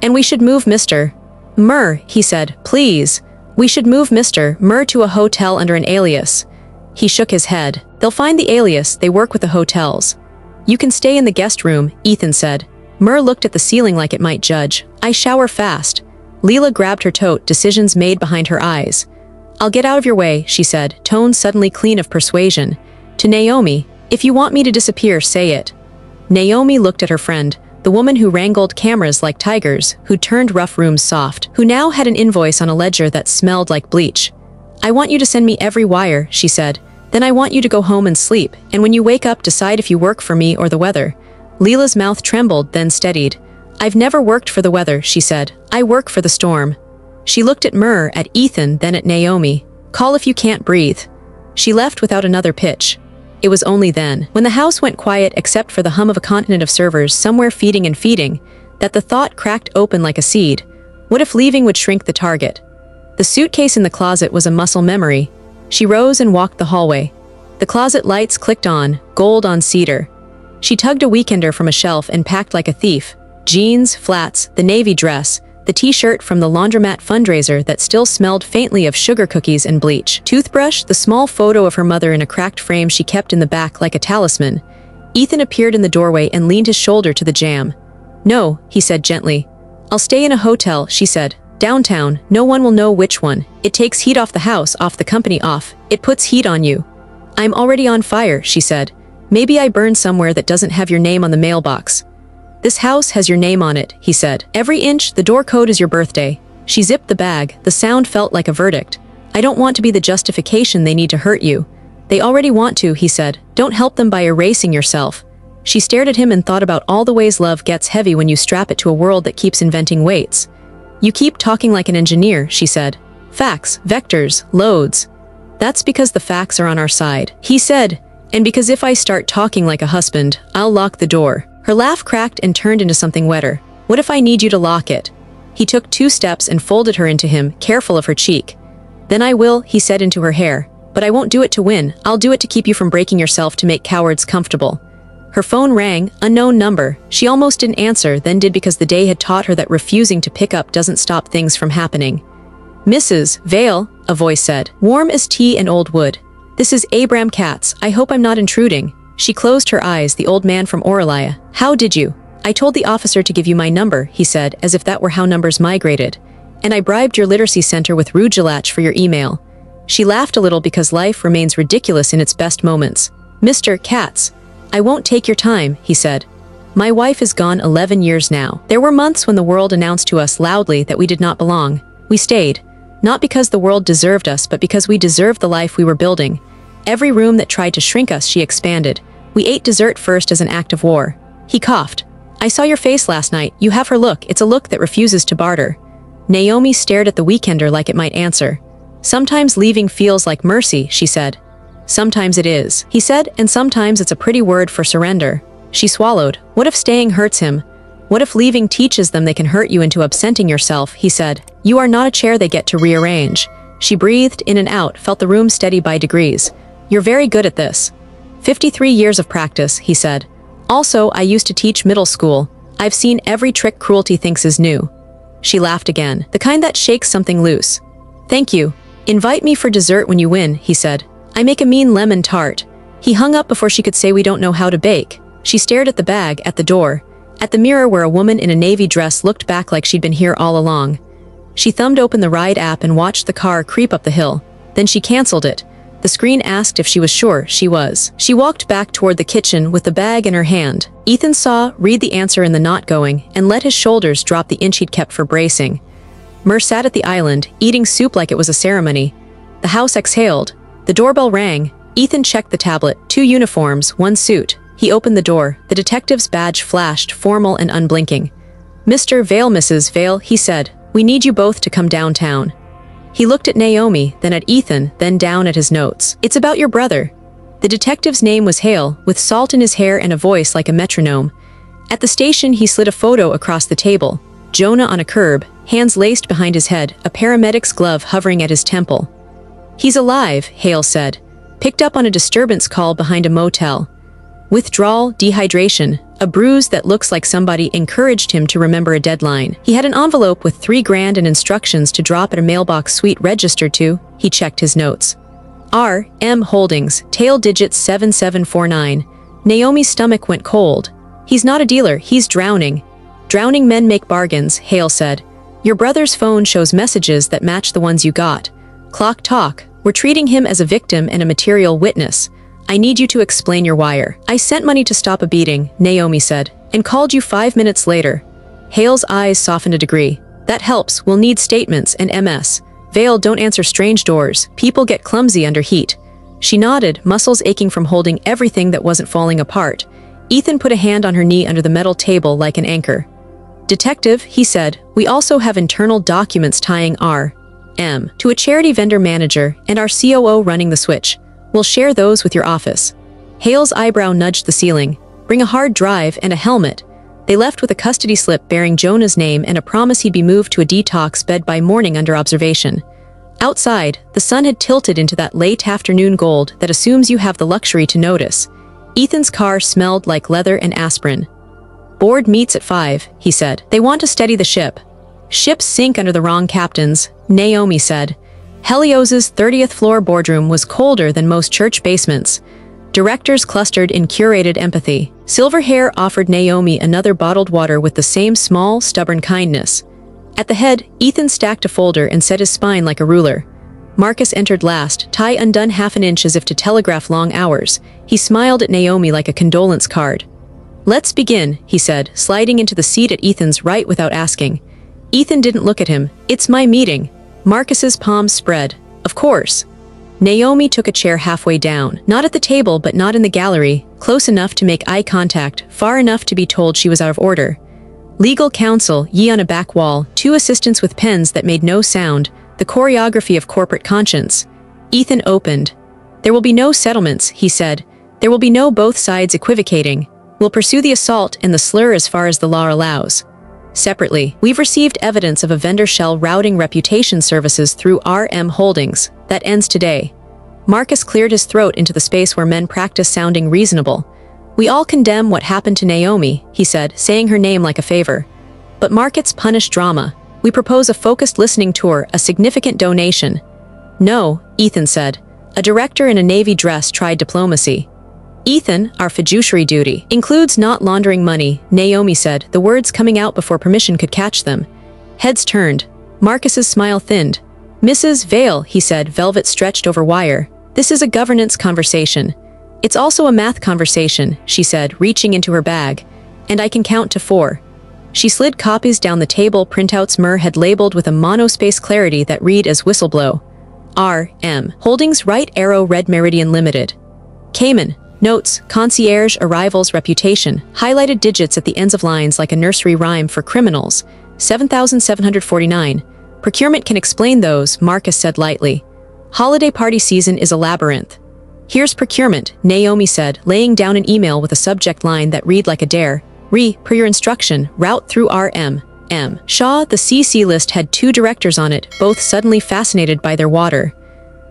And we should move Mr. Mur, he said, please. We should move Mr. Mur to a hotel under an alias. He shook his head. They'll find the alias, they work with the hotels. You can stay in the guest room, Ethan said. Mur looked at the ceiling like it might judge. I shower fast. Leela grabbed her tote, decisions made behind her eyes. I'll get out of your way, she said, tone suddenly clean of persuasion. To Naomi, if you want me to disappear, say it. Naomi looked at her friend. the woman who wrangled cameras like tigers, who turned rough rooms soft, who now had an invoice on a ledger that smelled like bleach. "I want you to send me every wire," she said. "Then I want you to go home and sleep, and when you wake up decide if you work for me or the weather." Leela's mouth trembled, then steadied. "I've never worked for the weather," she said. "I work for the storm." She looked at Mur, at Ethan, then at Naomi. "Call if you can't breathe." She left without another pitch. It was only then, when the house went quiet except for the hum of a continent of servers somewhere feeding and feeding, that the thought cracked open like a seed. What if leaving would shrink the target? The suitcase in the closet was a muscle memory. She rose and walked the hallway. The closet lights clicked on, gold on cedar. She tugged a weekender from a shelf and packed like a thief. Jeans, flats, the navy dress, the t-shirt from the laundromat fundraiser that still smelled faintly of sugar cookies and bleach. Toothbrush, the small photo of her mother in a cracked frame she kept in the back like a talisman. Ethan appeared in the doorway and leaned his shoulder to the jamb. "No," he said gently. "I'll stay in a hotel," she said. "Downtown, no one will know which one. It takes heat off the house, off the company, off. It puts heat on you." "I'm already on fire," she said. "Maybe I burn somewhere that doesn't have your name on the mailbox." "This house has your name on it," he said. "Every inch, the door code is your birthday." She zipped the bag. The sound felt like a verdict. "I don't want to be the justification they need to hurt you." "They already want to," he said. "Don't help them by erasing yourself." She stared at him and thought about all the ways love gets heavy when you strap it to a world that keeps inventing weights. "You keep talking like an engineer," she said. "Facts, vectors, loads." "That's because the facts are on our side," he said. "And because if I start talking like a husband, I'll lock the door." Her laugh cracked and turned into something wetter. "What if I need you to lock it?" He took 2 steps and folded her into him, careful of her cheek. "Then I will," he said into her hair. "But I won't do it to win. I'll do it to keep you from breaking yourself, to make cowards comfortable." Her phone rang, unknown number. She almost didn't answer, then did because the day had taught her that refusing to pick up doesn't stop things from happening. "Mrs. Vale," a voice said, warm as tea and old wood. "This is Abram Katz. I hope I'm not intruding." She closed her eyes, the old man from Oralia. "How did you?" "I told the officer to give you my number," he said, as if that were how numbers migrated. "And I bribed your literacy center with Rugelach for your email." She laughed a little because life remains ridiculous in its best moments. "Mr. Katz, I won't take your time," he said. "My wife is gone 11 years now. There were months when the world announced to us loudly that we did not belong. We stayed. Not because the world deserved us, but because we deserved the life we were building. Every room that tried to shrink us, she expanded. We ate dessert first as an act of war." He coughed. "I saw your face last night. You have her look. It's a look that refuses to barter." Naomi stared at the weekender like it might answer. "Sometimes leaving feels like mercy," she said. "Sometimes it is," he said, "and sometimes it's a pretty word for surrender." She swallowed. "What if staying hurts him? What if leaving teaches them they can hurt you into absenting yourself?" he said. "You are not a chair they get to rearrange." She breathed in and out, felt the room steady by degrees. "You're very good at this." 53 years of practice, he said. "Also, I used to teach middle school. I've seen every trick cruelty thinks is new." She laughed again, the kind that shakes something loose. "Thank you. Invite me for dessert when you win," he said. "I make a mean lemon tart." He hung up before she could say we don't know how to bake. She stared at the bag, at the door, at the mirror where a woman in a navy dress looked back like she'd been here all along. She thumbed open the ride app and watched the car creep up the hill. Then she canceled it. The screen asked if she was sure she was. She walked back toward the kitchen with the bag in her hand. Ethan saw, read the answer in the not going, and let his shoulders drop the inch he'd kept for bracing. Mur sat at the island, eating soup like it was a ceremony. The house exhaled. The doorbell rang. Ethan checked the tablet. 2 uniforms, 1 suit. He opened the door. The detective's badge flashed, formal and unblinking. "Mr. Vale, Mrs. Vale," he said. "We need you both to come downtown." He looked at Naomi, then at Ethan, then down at his notes. "It's about your brother." The detective's name was Hale, with salt in his hair and a voice like a metronome. At the station, he slid a photo across the table. Jonah on a curb, hands laced behind his head, a paramedic's glove hovering at his temple. "He's alive," Hale said. "Picked up on a disturbance call behind a motel. Withdrawal, dehydration, a bruise that looks like somebody encouraged him to remember a deadline. He had an envelope with $3,000 and instructions to drop at a mailbox suite registered to." He checked his notes. "R.M. Holdings, tail digits 7749. Naomi's stomach went cold. "He's not a dealer, he's drowning." "Drowning men make bargains," Hale said. "Your brother's phone shows messages that match the ones you got. Clock talk. We're treating him as a victim and a material witness. I need you to explain your wire." "I sent money to stop a beating," Naomi said. And called you 5 minutes later. Hale's eyes softened a degree. That helps, we'll need statements and MS. Vale, don't answer strange doors. People get clumsy under heat. She nodded, muscles aching from holding everything that wasn't falling apart. Ethan put a hand on her knee under the metal table like an anchor. Detective, he said, we also have internal documents tying R.M. to a charity vendor manager and our COO running the switch. We'll share those with your office. Hale's eyebrow nudged the ceiling. Bring a hard drive and a helmet. They left with a custody slip bearing Jonah's name and a promise he'd be moved to a detox bed by morning under observation. Outside, the sun had tilted into that late afternoon gold that assumes you have the luxury to notice. Ethan's car smelled like leather and aspirin. Board meets at 5, he said. They want to steady the ship. Ships sink under the wrong captains, Naomi said. Helios's 30th floor boardroom was colder than most church basements. Directors clustered in curated empathy. Silverhair offered Naomi another bottled water with the same small, stubborn kindness. At the head, Ethan stacked a folder and set his spine like a ruler. Marcus entered last, tie undone half an inch as if to telegraph long hours. He smiled at Naomi like a condolence card. Let's begin, he said, sliding into the seat at Ethan's right without asking. Ethan didn't look at him. It's my meeting. Marcus's palms spread. Of course. Naomi took a chair halfway down, not at the table but not in the gallery, close enough to make eye contact, far enough to be told she was out of order. Legal counsel, ye on a back wall, 2 assistants with pens that made no sound, the choreography of corporate conscience. Ethan opened. There will be no settlements, he said. There will be no both sides equivocating. We'll pursue the assault and the slur as far as the law allows. Separately, we've received evidence of a vendor shell routing reputation services through RM Holdings. That ends today. Marcus cleared his throat into the space where men practice sounding reasonable. We all condemn what happened to Naomi, he said, saying her name like a favor. But markets punish drama. We propose a focused listening tour, a significant donation. No, Ethan said. A director in a navy dress tried diplomacy. Ethan, our fiduciary duty includes not laundering money, Naomi said, the words coming out before permission could catch them. Heads turned. Marcus's smile thinned. Mrs. Vale, he said, velvet stretched over wire. This is a governance conversation. It's also a math conversation, she said, reaching into her bag. And I can count to 4. She slid copies down the table printouts Murr had labeled with a monospace clarity that read as whistleblow. R.M. Holdings Right Arrow Red Meridian Limited. Cayman. Notes, concierge arrivals reputation, highlighted digits at the ends of lines like a nursery rhyme for criminals. 7,749. Procurement can explain those, Marcus said lightly. Holiday party season is a labyrinth. Here's procurement, Naomi said, laying down an email with a subject line that read like a dare. Per your instruction, route through RM. M. Shaw, the CC list had 2 directors on it, both suddenly fascinated by their water.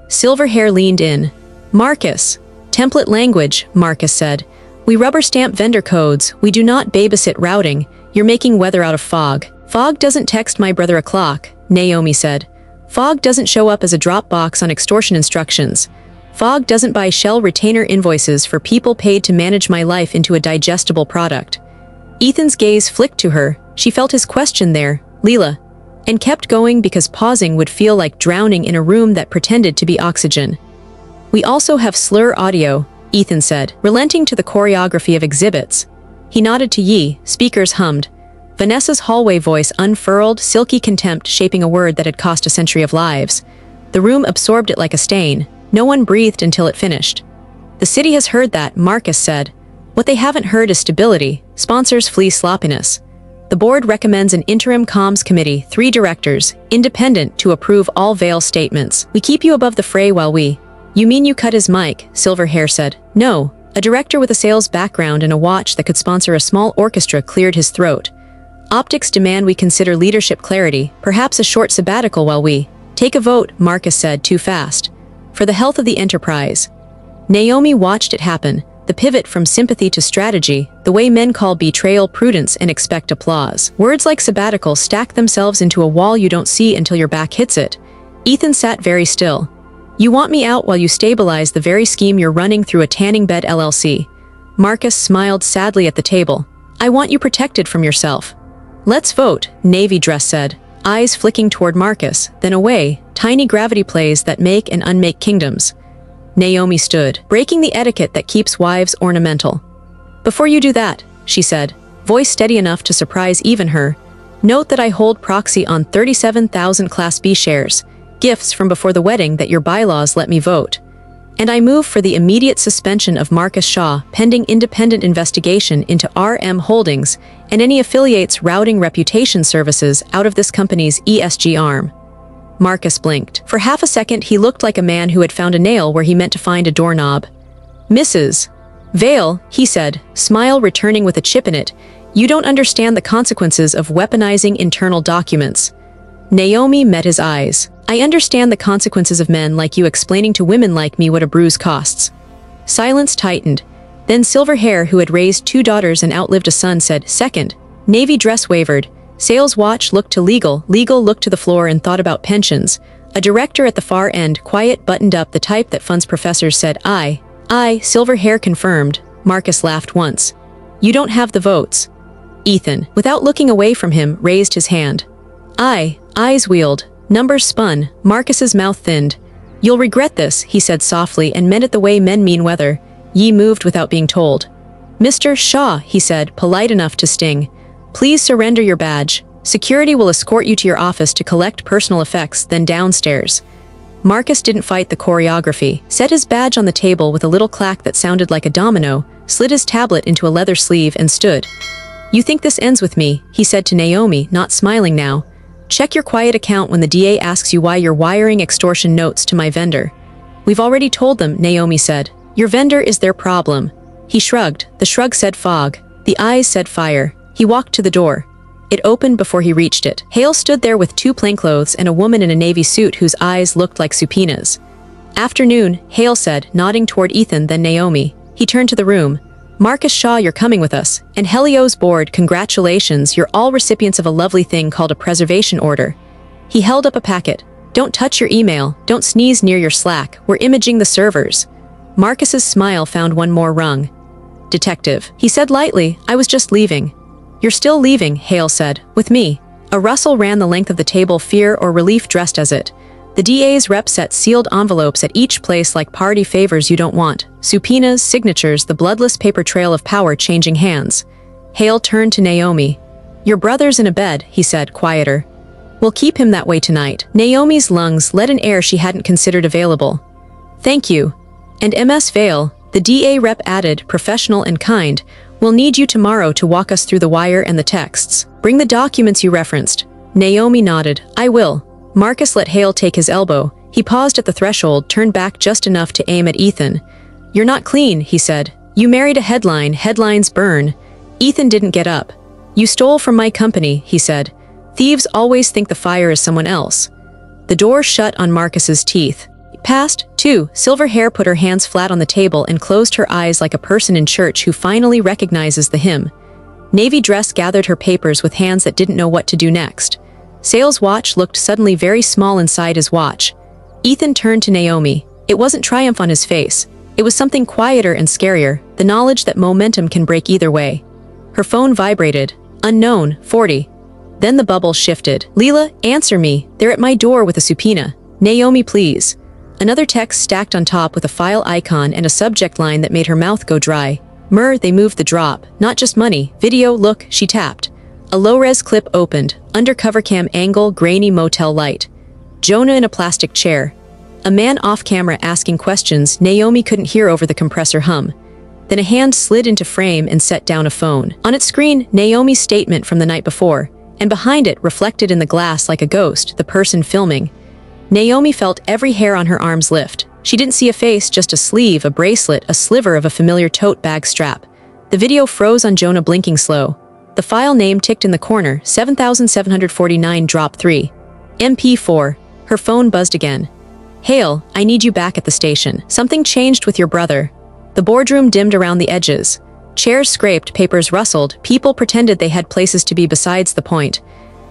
Silverhair leaned in. Marcus. Template language, Marcus said. We rubber stamp vendor codes, we do not babysit routing. You're making weather out of fog. Fog doesn't text my brother a clock, Naomi said. Fog doesn't show up as a Dropbox on extortion instructions. Fog doesn't buy shell retainer invoices for people paid to manage my life into a digestible product. Ethan's gaze flicked to her. She felt his question there, Leela, and kept going because pausing would feel like drowning in a room that pretended to be oxygen. We also have slur audio, Ethan said, relenting to the choreography of exhibits. He nodded to Yi, speakers hummed. Vanessa's hallway voice unfurled, silky contempt shaping a word that had cost a century of lives. The room absorbed it like a stain. No one breathed until it finished. The city has heard that, Marcus said. What they haven't heard is stability. Sponsors flee sloppiness. The board recommends an interim comms committee, 3 directors, independent, to approve all Vale statements. We keep you above the fray while we... You mean you cut his mic, Silverhair said. No. A director with a sales background and a watch that could sponsor a small orchestra cleared his throat. Optics demand we consider leadership clarity, perhaps a short sabbatical while we... Take a vote, Marcus said, too fast. For the health of the enterprise. Naomi watched it happen, the pivot from sympathy to strategy, the way men call betrayal prudence and expect applause. Words like sabbatical stack themselves into a wall you don't see until your back hits it. Ethan sat very still. You want me out while you stabilize the very scheme you're running through a tanning bed LLC. Marcus smiled sadly at the table. I want you protected from yourself. Let's vote, Navy Dress said, eyes flicking toward Marcus, then away, tiny gravity plays that make and unmake kingdoms. Naomi stood, breaking the etiquette that keeps wives ornamental. Before you do that, she said, voice steady enough to surprise even her. "Note that I hold proxy on 37,000 Class B shares, gifts from before the wedding that your bylaws let me vote. And I move for the immediate suspension of Marcus Shaw pending independent investigation into RM Holdings and any affiliates routing reputation services out of this company's ESG arm." Marcus blinked. For half a second, he looked like a man who had found a nail where he meant to find a doorknob. "Mrs. Vale," he said, smile returning with a chip in it, "you don't understand the consequences of weaponizing internal documents." Naomi met his eyes. "I understand the consequences of men like you explaining to women like me what a bruise costs." Silence tightened. Then Silver Hair, who had raised 2 daughters and outlived a son, said, "Second." Navy dress wavered. Sales watch looked to legal looked to the floor and thought about pensions. A director at the far end, quiet, buttoned up, the type that funds professors, said, "Aye." Silver Hair confirmed. Marcus laughed once. "You don't have the votes." Ethan, without looking away from him, raised his hand. "Aye." Eyes wheeled. Numbers spun. Marcus's mouth thinned. "You'll regret this," he said softly, and meant it the way men mean weather. Ye moved without being told. "Mr. Shaw," he said, polite enough to sting, "please surrender your badge. Security will escort you to your office to collect personal effects, then downstairs." Marcus didn't fight the choreography, set his badge on the table with a little clack that sounded like a domino, slid his tablet into a leather sleeve and stood. "You think this ends with me," he said to Naomi, not smiling now. "Check your quiet account when the DA asks you why you're wiring extortion notes to my vendor." "We've already told them," Naomi said. "Your vendor is their problem." He shrugged. The shrug said fog. The eyes said fire. He walked to the door. It opened before he reached it. Hale stood there with 2 plainclothes and a woman in a navy suit whose eyes looked like subpoenas. "Afternoon," Hale said, nodding toward Ethan, then Naomi. He turned to the room. "Marcus Shaw, you're coming with us. And Helios board, congratulations, you're all recipients of a lovely thing called a preservation order." He held up a packet. "Don't touch your email. Don't sneeze near your Slack. We're imaging the servers." Marcus's smile found one more rung. "Detective," he said lightly, "I was just leaving." "You're still leaving," Hale said. "With me." A rustle ran the length of the table, fear or relief dressed as it. The DA's rep set sealed envelopes at each place like party favors you don't want. Subpoenas, signatures, the bloodless paper trail of power changing hands. Hale turned to Naomi. "Your brother's in a bed," he said, quieter. "We'll keep him that way tonight." Naomi's lungs let an air she hadn't considered available. "Thank you." "And Ms. Vale," the DA rep added, professional and kind, "we'll need you tomorrow to walk us through the wire and the texts. Bring the documents you referenced." Naomi nodded. "I will." Marcus let Hale take his elbow. He paused at the threshold, turned back just enough to aim at Ethan. "You're not clean," he said. "You married a headline. Headlines burn." Ethan didn't get up. "You stole from my company," he said. "Thieves always think the fire is someone else." The door shut on Marcus's teeth. "Past 2, Silver Hair put her hands flat on the table and closed her eyes like a person in church who finally recognizes the hymn. Navy Dress gathered her papers with hands that didn't know what to do next. Sales Watch looked suddenly very small inside his watch. Ethan turned to Naomi. It wasn't triumph on his face. It was something quieter and scarier, the knowledge that momentum can break either way. Her phone vibrated. Unknown, 40. Then the bubble shifted. "Leela, answer me. They're at my door with a subpoena. Naomi, please." Another text stacked on top with a file icon and a subject line that made her mouth go dry. They moved the drop. Not just money. Video, look, she tapped. A low-res clip opened. Undercover cam angle, grainy motel light. Jonah in a plastic chair. A man off-camera asking questions Naomi couldn't hear over the compressor hum. Then a hand slid into frame and set down a phone. On its screen, Naomi's statement from the night before, and behind it, reflected in the glass like a ghost, the person filming. Naomi felt every hair on her arms lift. She didn't see a face, just a sleeve, a bracelet, a sliver of a familiar tote bag strap. The video froze on Jonah, blinking slow. The file name ticked in the corner, 7749 drop 3. MP4. Her phone buzzed again. "Hale, I need you back at the station. Something changed with your brother." The boardroom dimmed around the edges. Chairs scraped, papers rustled, people pretended they had places to be besides the point.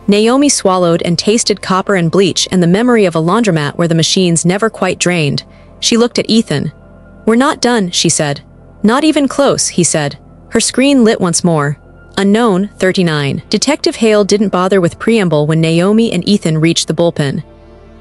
Naomi swallowed and tasted copper and bleach and the memory of a laundromat where the machines never quite drained. She looked at Ethan. "We're not done," she said. "Not even close," he said. Her screen lit once more. Unknown, 39. Detective Hale didn't bother with preamble when Naomi and Ethan reached the bullpen.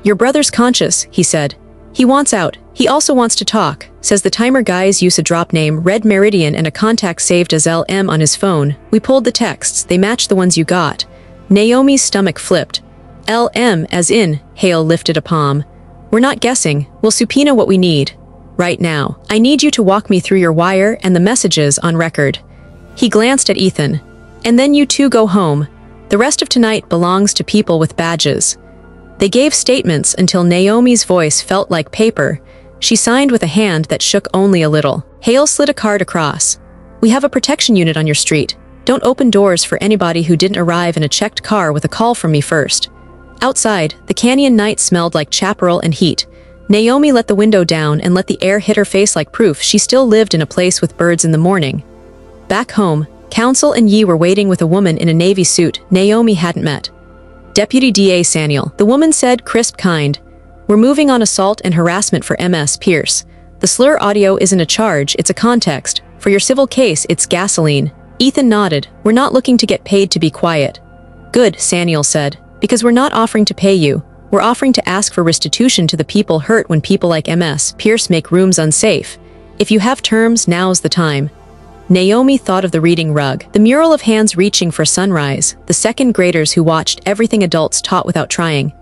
"Your brother's conscious," he said. He wants out. He also wants to talk, says the timer. Guys use a drop name, Red Meridian, and a contact saved as LM on his phone. We pulled the texts. They match the ones you got. Naomi's stomach flipped. LM as in, Hale lifted a palm. We're not guessing. We'll subpoena what we need. Right now. I need you to walk me through your wire and the messages on record. He glanced at Ethan. And then you two go home. The rest of tonight belongs to people with badges. They gave statements until Naomi's voice felt like paper. She signed with a hand that shook only a little. Hale slid a card across. We have a protection unit on your street. Don't open doors for anybody who didn't arrive in a checked car with a call from me first. Outside, the canyon night smelled like chaparral and heat. Naomi let the window down and let the air hit her face like proof she still lived in a place with birds in the morning. Back home, Counsel and Yi were waiting with a woman in a navy suit Naomi hadn't met. Deputy DA Saniel, the woman said, crisp, kind. We're moving on assault and harassment for MS Pierce. The slur audio isn't a charge, it's a context. For your civil case, it's gasoline. Ethan nodded. We're not looking to get paid to be quiet. Good, Saniel said. Because we're not offering to pay you. We're offering to ask for restitution to the people hurt when people like MS Pierce make rooms unsafe. If you have terms, now's the time. Naomi thought of the reading rug, the mural of hands reaching for sunrise, the second graders who watched everything adults taught without trying.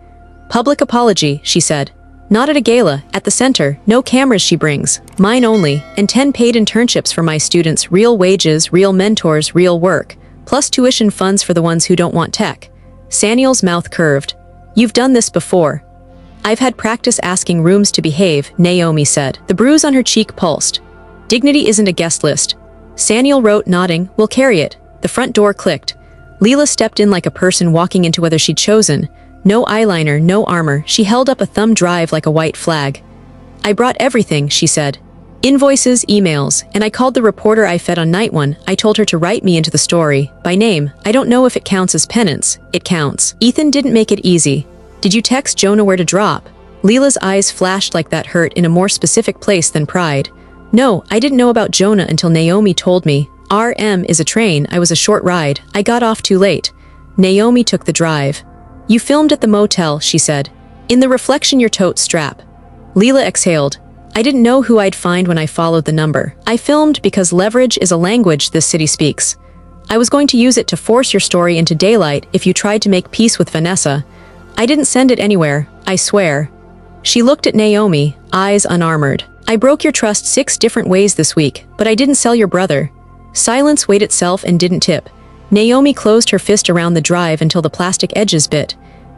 Public apology, she said. Not at a gala, at the center, no cameras she brings, mine only, and 10 paid internships for my students, real wages, real mentors, real work, plus tuition funds for the ones who don't want tech. Saniel's mouth curved. You've done this before. I've had practice asking rooms to behave, Naomi said. The bruise on her cheek pulsed. Dignity isn't a guest list. Saniel wrote, nodding, we'll carry it. The front door clicked. Leela stepped in like a person walking into whether she'd chosen. No eyeliner, no armor. She held up a thumb drive like a white flag. I brought everything, she said. Invoices, emails, and I called the reporter I fed on night one. I told her to write me into the story. By name. I don't know if it counts as penance. It counts. Ethan didn't make it easy. Did you text Jonah where to drop? Leela's eyes flashed like that hurt in a more specific place than pride. No, I didn't know about Jonah until Naomi told me. RM is a train, I was a short ride. I got off too late. Naomi took the drive. You filmed at the motel, she said. In the reflection your tote strap. Leela exhaled. I didn't know who I'd find when I followed the number. I filmed because leverage is a language this city speaks. I was going to use it to force your story into daylight if you tried to make peace with Vanessa. I didn't send it anywhere, I swear. She looked at Naomi, eyes unarmored. I broke your trust 6 different ways this week, but I didn't sell your brother. Silence weighed itself and didn't tip. Naomi closed her fist around the drive until the plastic edges bit.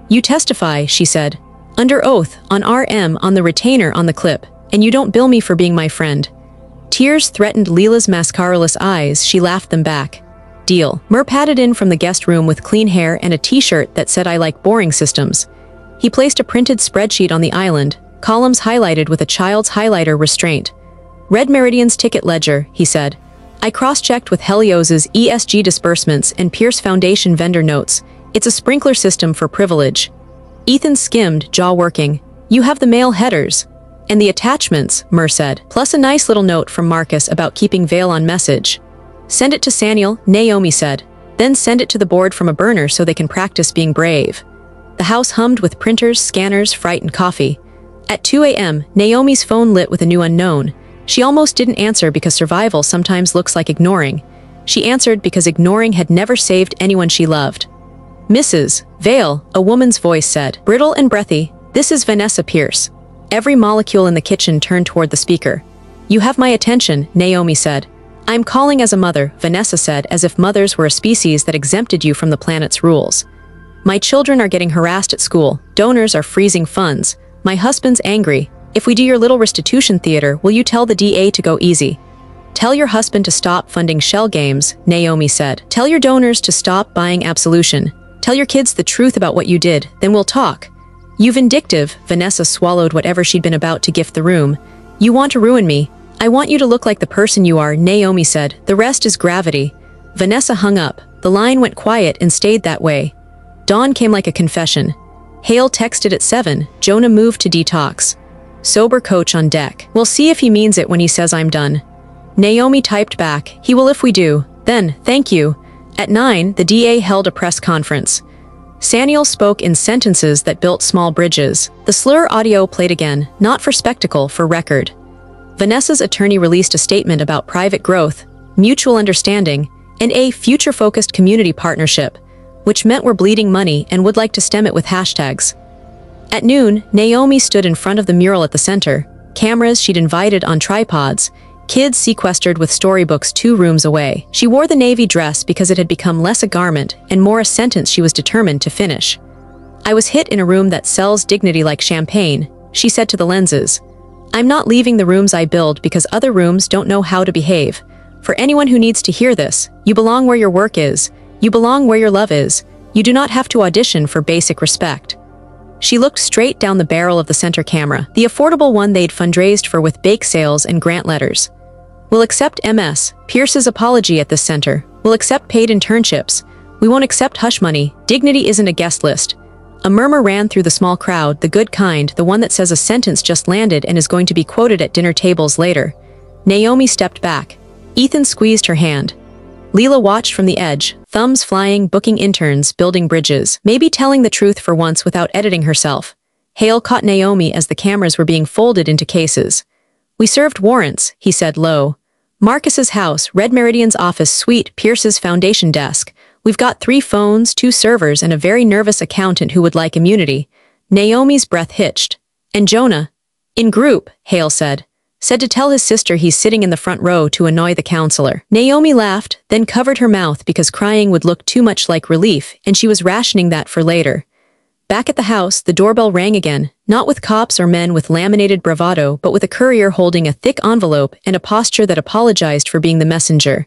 You testify, she said. Under oath, on RM, on the retainer, on the clip, and you don't bill me for being my friend. Tears threatened Leela's mascaraless eyes, she laughed them back. Deal. Mur padded in from the guest room with clean hair and a t-shirt that said I like boring systems. He placed a printed spreadsheet on the island, columns highlighted with a child's highlighter restraint. Red Meridian's ticket ledger, he said. I cross-checked with Helios's ESG disbursements and Pierce Foundation vendor notes. It's a sprinkler system for privilege. Ethan skimmed, jaw working. You have the mail headers. And the attachments, Mur said, plus a nice little note from Marcus about keeping Vale on message. Send it to Saniel, Naomi said. Then send it to the board from a burner so they can practice being brave. The house hummed with printers, scanners, fright, and coffee. At 2 a.m., Naomi's phone lit with a new unknown. She almost didn't answer because survival sometimes looks like ignoring. She answered because ignoring had never saved anyone she loved. Mrs. Vale, a woman's voice said, brittle and breathy, this is Vanessa Pierce. Every molecule in the kitchen turned toward the speaker. You have my attention, Naomi said. I'm calling as a mother, Vanessa said, as if mothers were a species that exempted you from the planet's rules. My children are getting harassed at school. Donors are freezing funds. My husband's angry. If we do your little restitution theater, will you tell the DA to go easy? Tell your husband to stop funding shell games, Naomi said. Tell your donors to stop buying absolution. Tell your kids the truth about what you did, then we'll talk. You vindictive, Vanessa swallowed whatever she'd been about to gift the room. You want to ruin me. I want you to look like the person you are, Naomi said. The rest is gravity. Vanessa hung up. The line went quiet and stayed that way. Dawn came like a confession. Hale texted at 7. Jonah moved to detox. Sober coach on deck. We'll see if he means it when he says I'm done. Naomi typed back. He will if we do. Then, thank you. At 9, the DA held a press conference. Saniel spoke in sentences that built small bridges. The slur audio played again, not for spectacle, for record. Vanessa's attorney released a statement about private growth, mutual understanding, and a future-focused community partnership, which meant we're bleeding money and would like to stem it with hashtags. At noon, Naomi stood in front of the mural at the center, cameras she'd invited on tripods, kids sequestered with storybooks 2 rooms away. She wore the navy dress because it had become less a garment and more a sentence she was determined to finish. "I was hit in a room that sells dignity like champagne," she said to the lenses. "I'm not leaving the rooms I build because other rooms don't know how to behave. For anyone who needs to hear this, you belong where your work is. You belong where your love is. You do not have to audition for basic respect." She looked straight down the barrel of the center camera, the affordable one they'd fundraised for with bake sales and grant letters. "We'll accept MS, Pierce's apology at this center. We'll accept paid internships. We won't accept hush money. Dignity isn't a guest list." A murmur ran through the small crowd, the good kind, the one that says a sentence just landed and is going to be quoted at dinner tables later. Naomi stepped back. Ethan squeezed her hand. Leela watched from the edge, thumbs flying, booking interns, building bridges, maybe telling the truth for once without editing herself. Hale caught Naomi as the cameras were being folded into cases. "We served warrants," he said low. "Marcus's house, Red Meridian's office suite, Pierce's foundation desk. We've got 3 phones, 2 servers, and a very nervous accountant who would like immunity." Naomi's breath hitched. "And Jonah?" "In group," Hale said. "Said to tell his sister he's sitting in the front row to annoy the counselor." Naomi laughed, then covered her mouth because crying would look too much like relief, and she was rationing that for later. Back at the house, the doorbell rang again, not with cops or men with laminated bravado, but with a courier holding a thick envelope and a posture that apologized for being the messenger.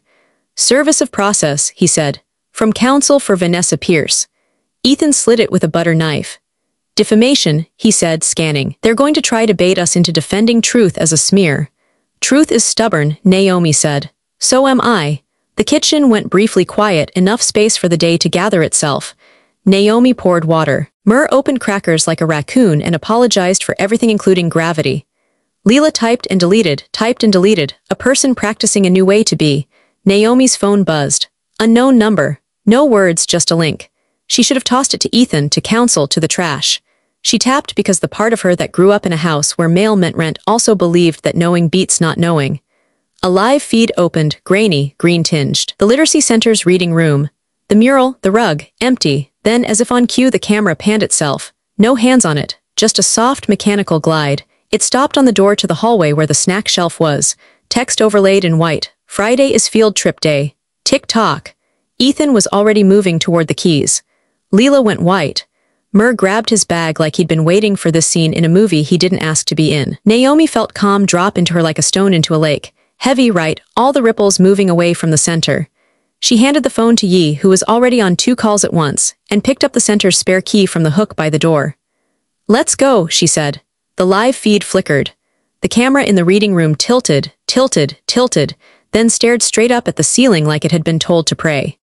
"Service of process," he said. "From counsel for Vanessa Pierce." Ethan slid it with a butter knife. "Defamation," he said, scanning. "They're going to try to bait us into defending truth as a smear." "Truth is stubborn," Naomi said. "So am I." The kitchen went briefly quiet, enough space for the day to gather itself. Naomi poured water. Mur opened crackers like a raccoon and apologized for everything including gravity. Leela typed and deleted, a person practicing a new way to be. Naomi's phone buzzed. Unknown number. No words, just a link. She should have tossed it to Ethan, to counsel, to the trash. She tapped because the part of her that grew up in a house where mail meant rent also believed that knowing beats not knowing. A live feed opened, grainy, green-tinged. The Literacy Center's reading room. The mural, the rug, empty. Then, as if on cue, the camera panned itself. No hands on it, just a soft mechanical glide. It stopped on the door to the hallway where the snack shelf was. Text overlaid in white. "Friday is field trip day." Tick-tock. Ethan was already moving toward the keys. Leela went white. Mur grabbed his bag like he'd been waiting for this scene in a movie he didn't ask to be in. Naomi felt calm drop into her like a stone into a lake. Heavy, right, all the ripples moving away from the center. She handed the phone to Yi, who was already on 2 calls at once, and picked up the center's spare key from the hook by the door. "Let's go," she said. The live feed flickered. The camera in the reading room tilted, then stared straight up at the ceiling like it had been told to pray.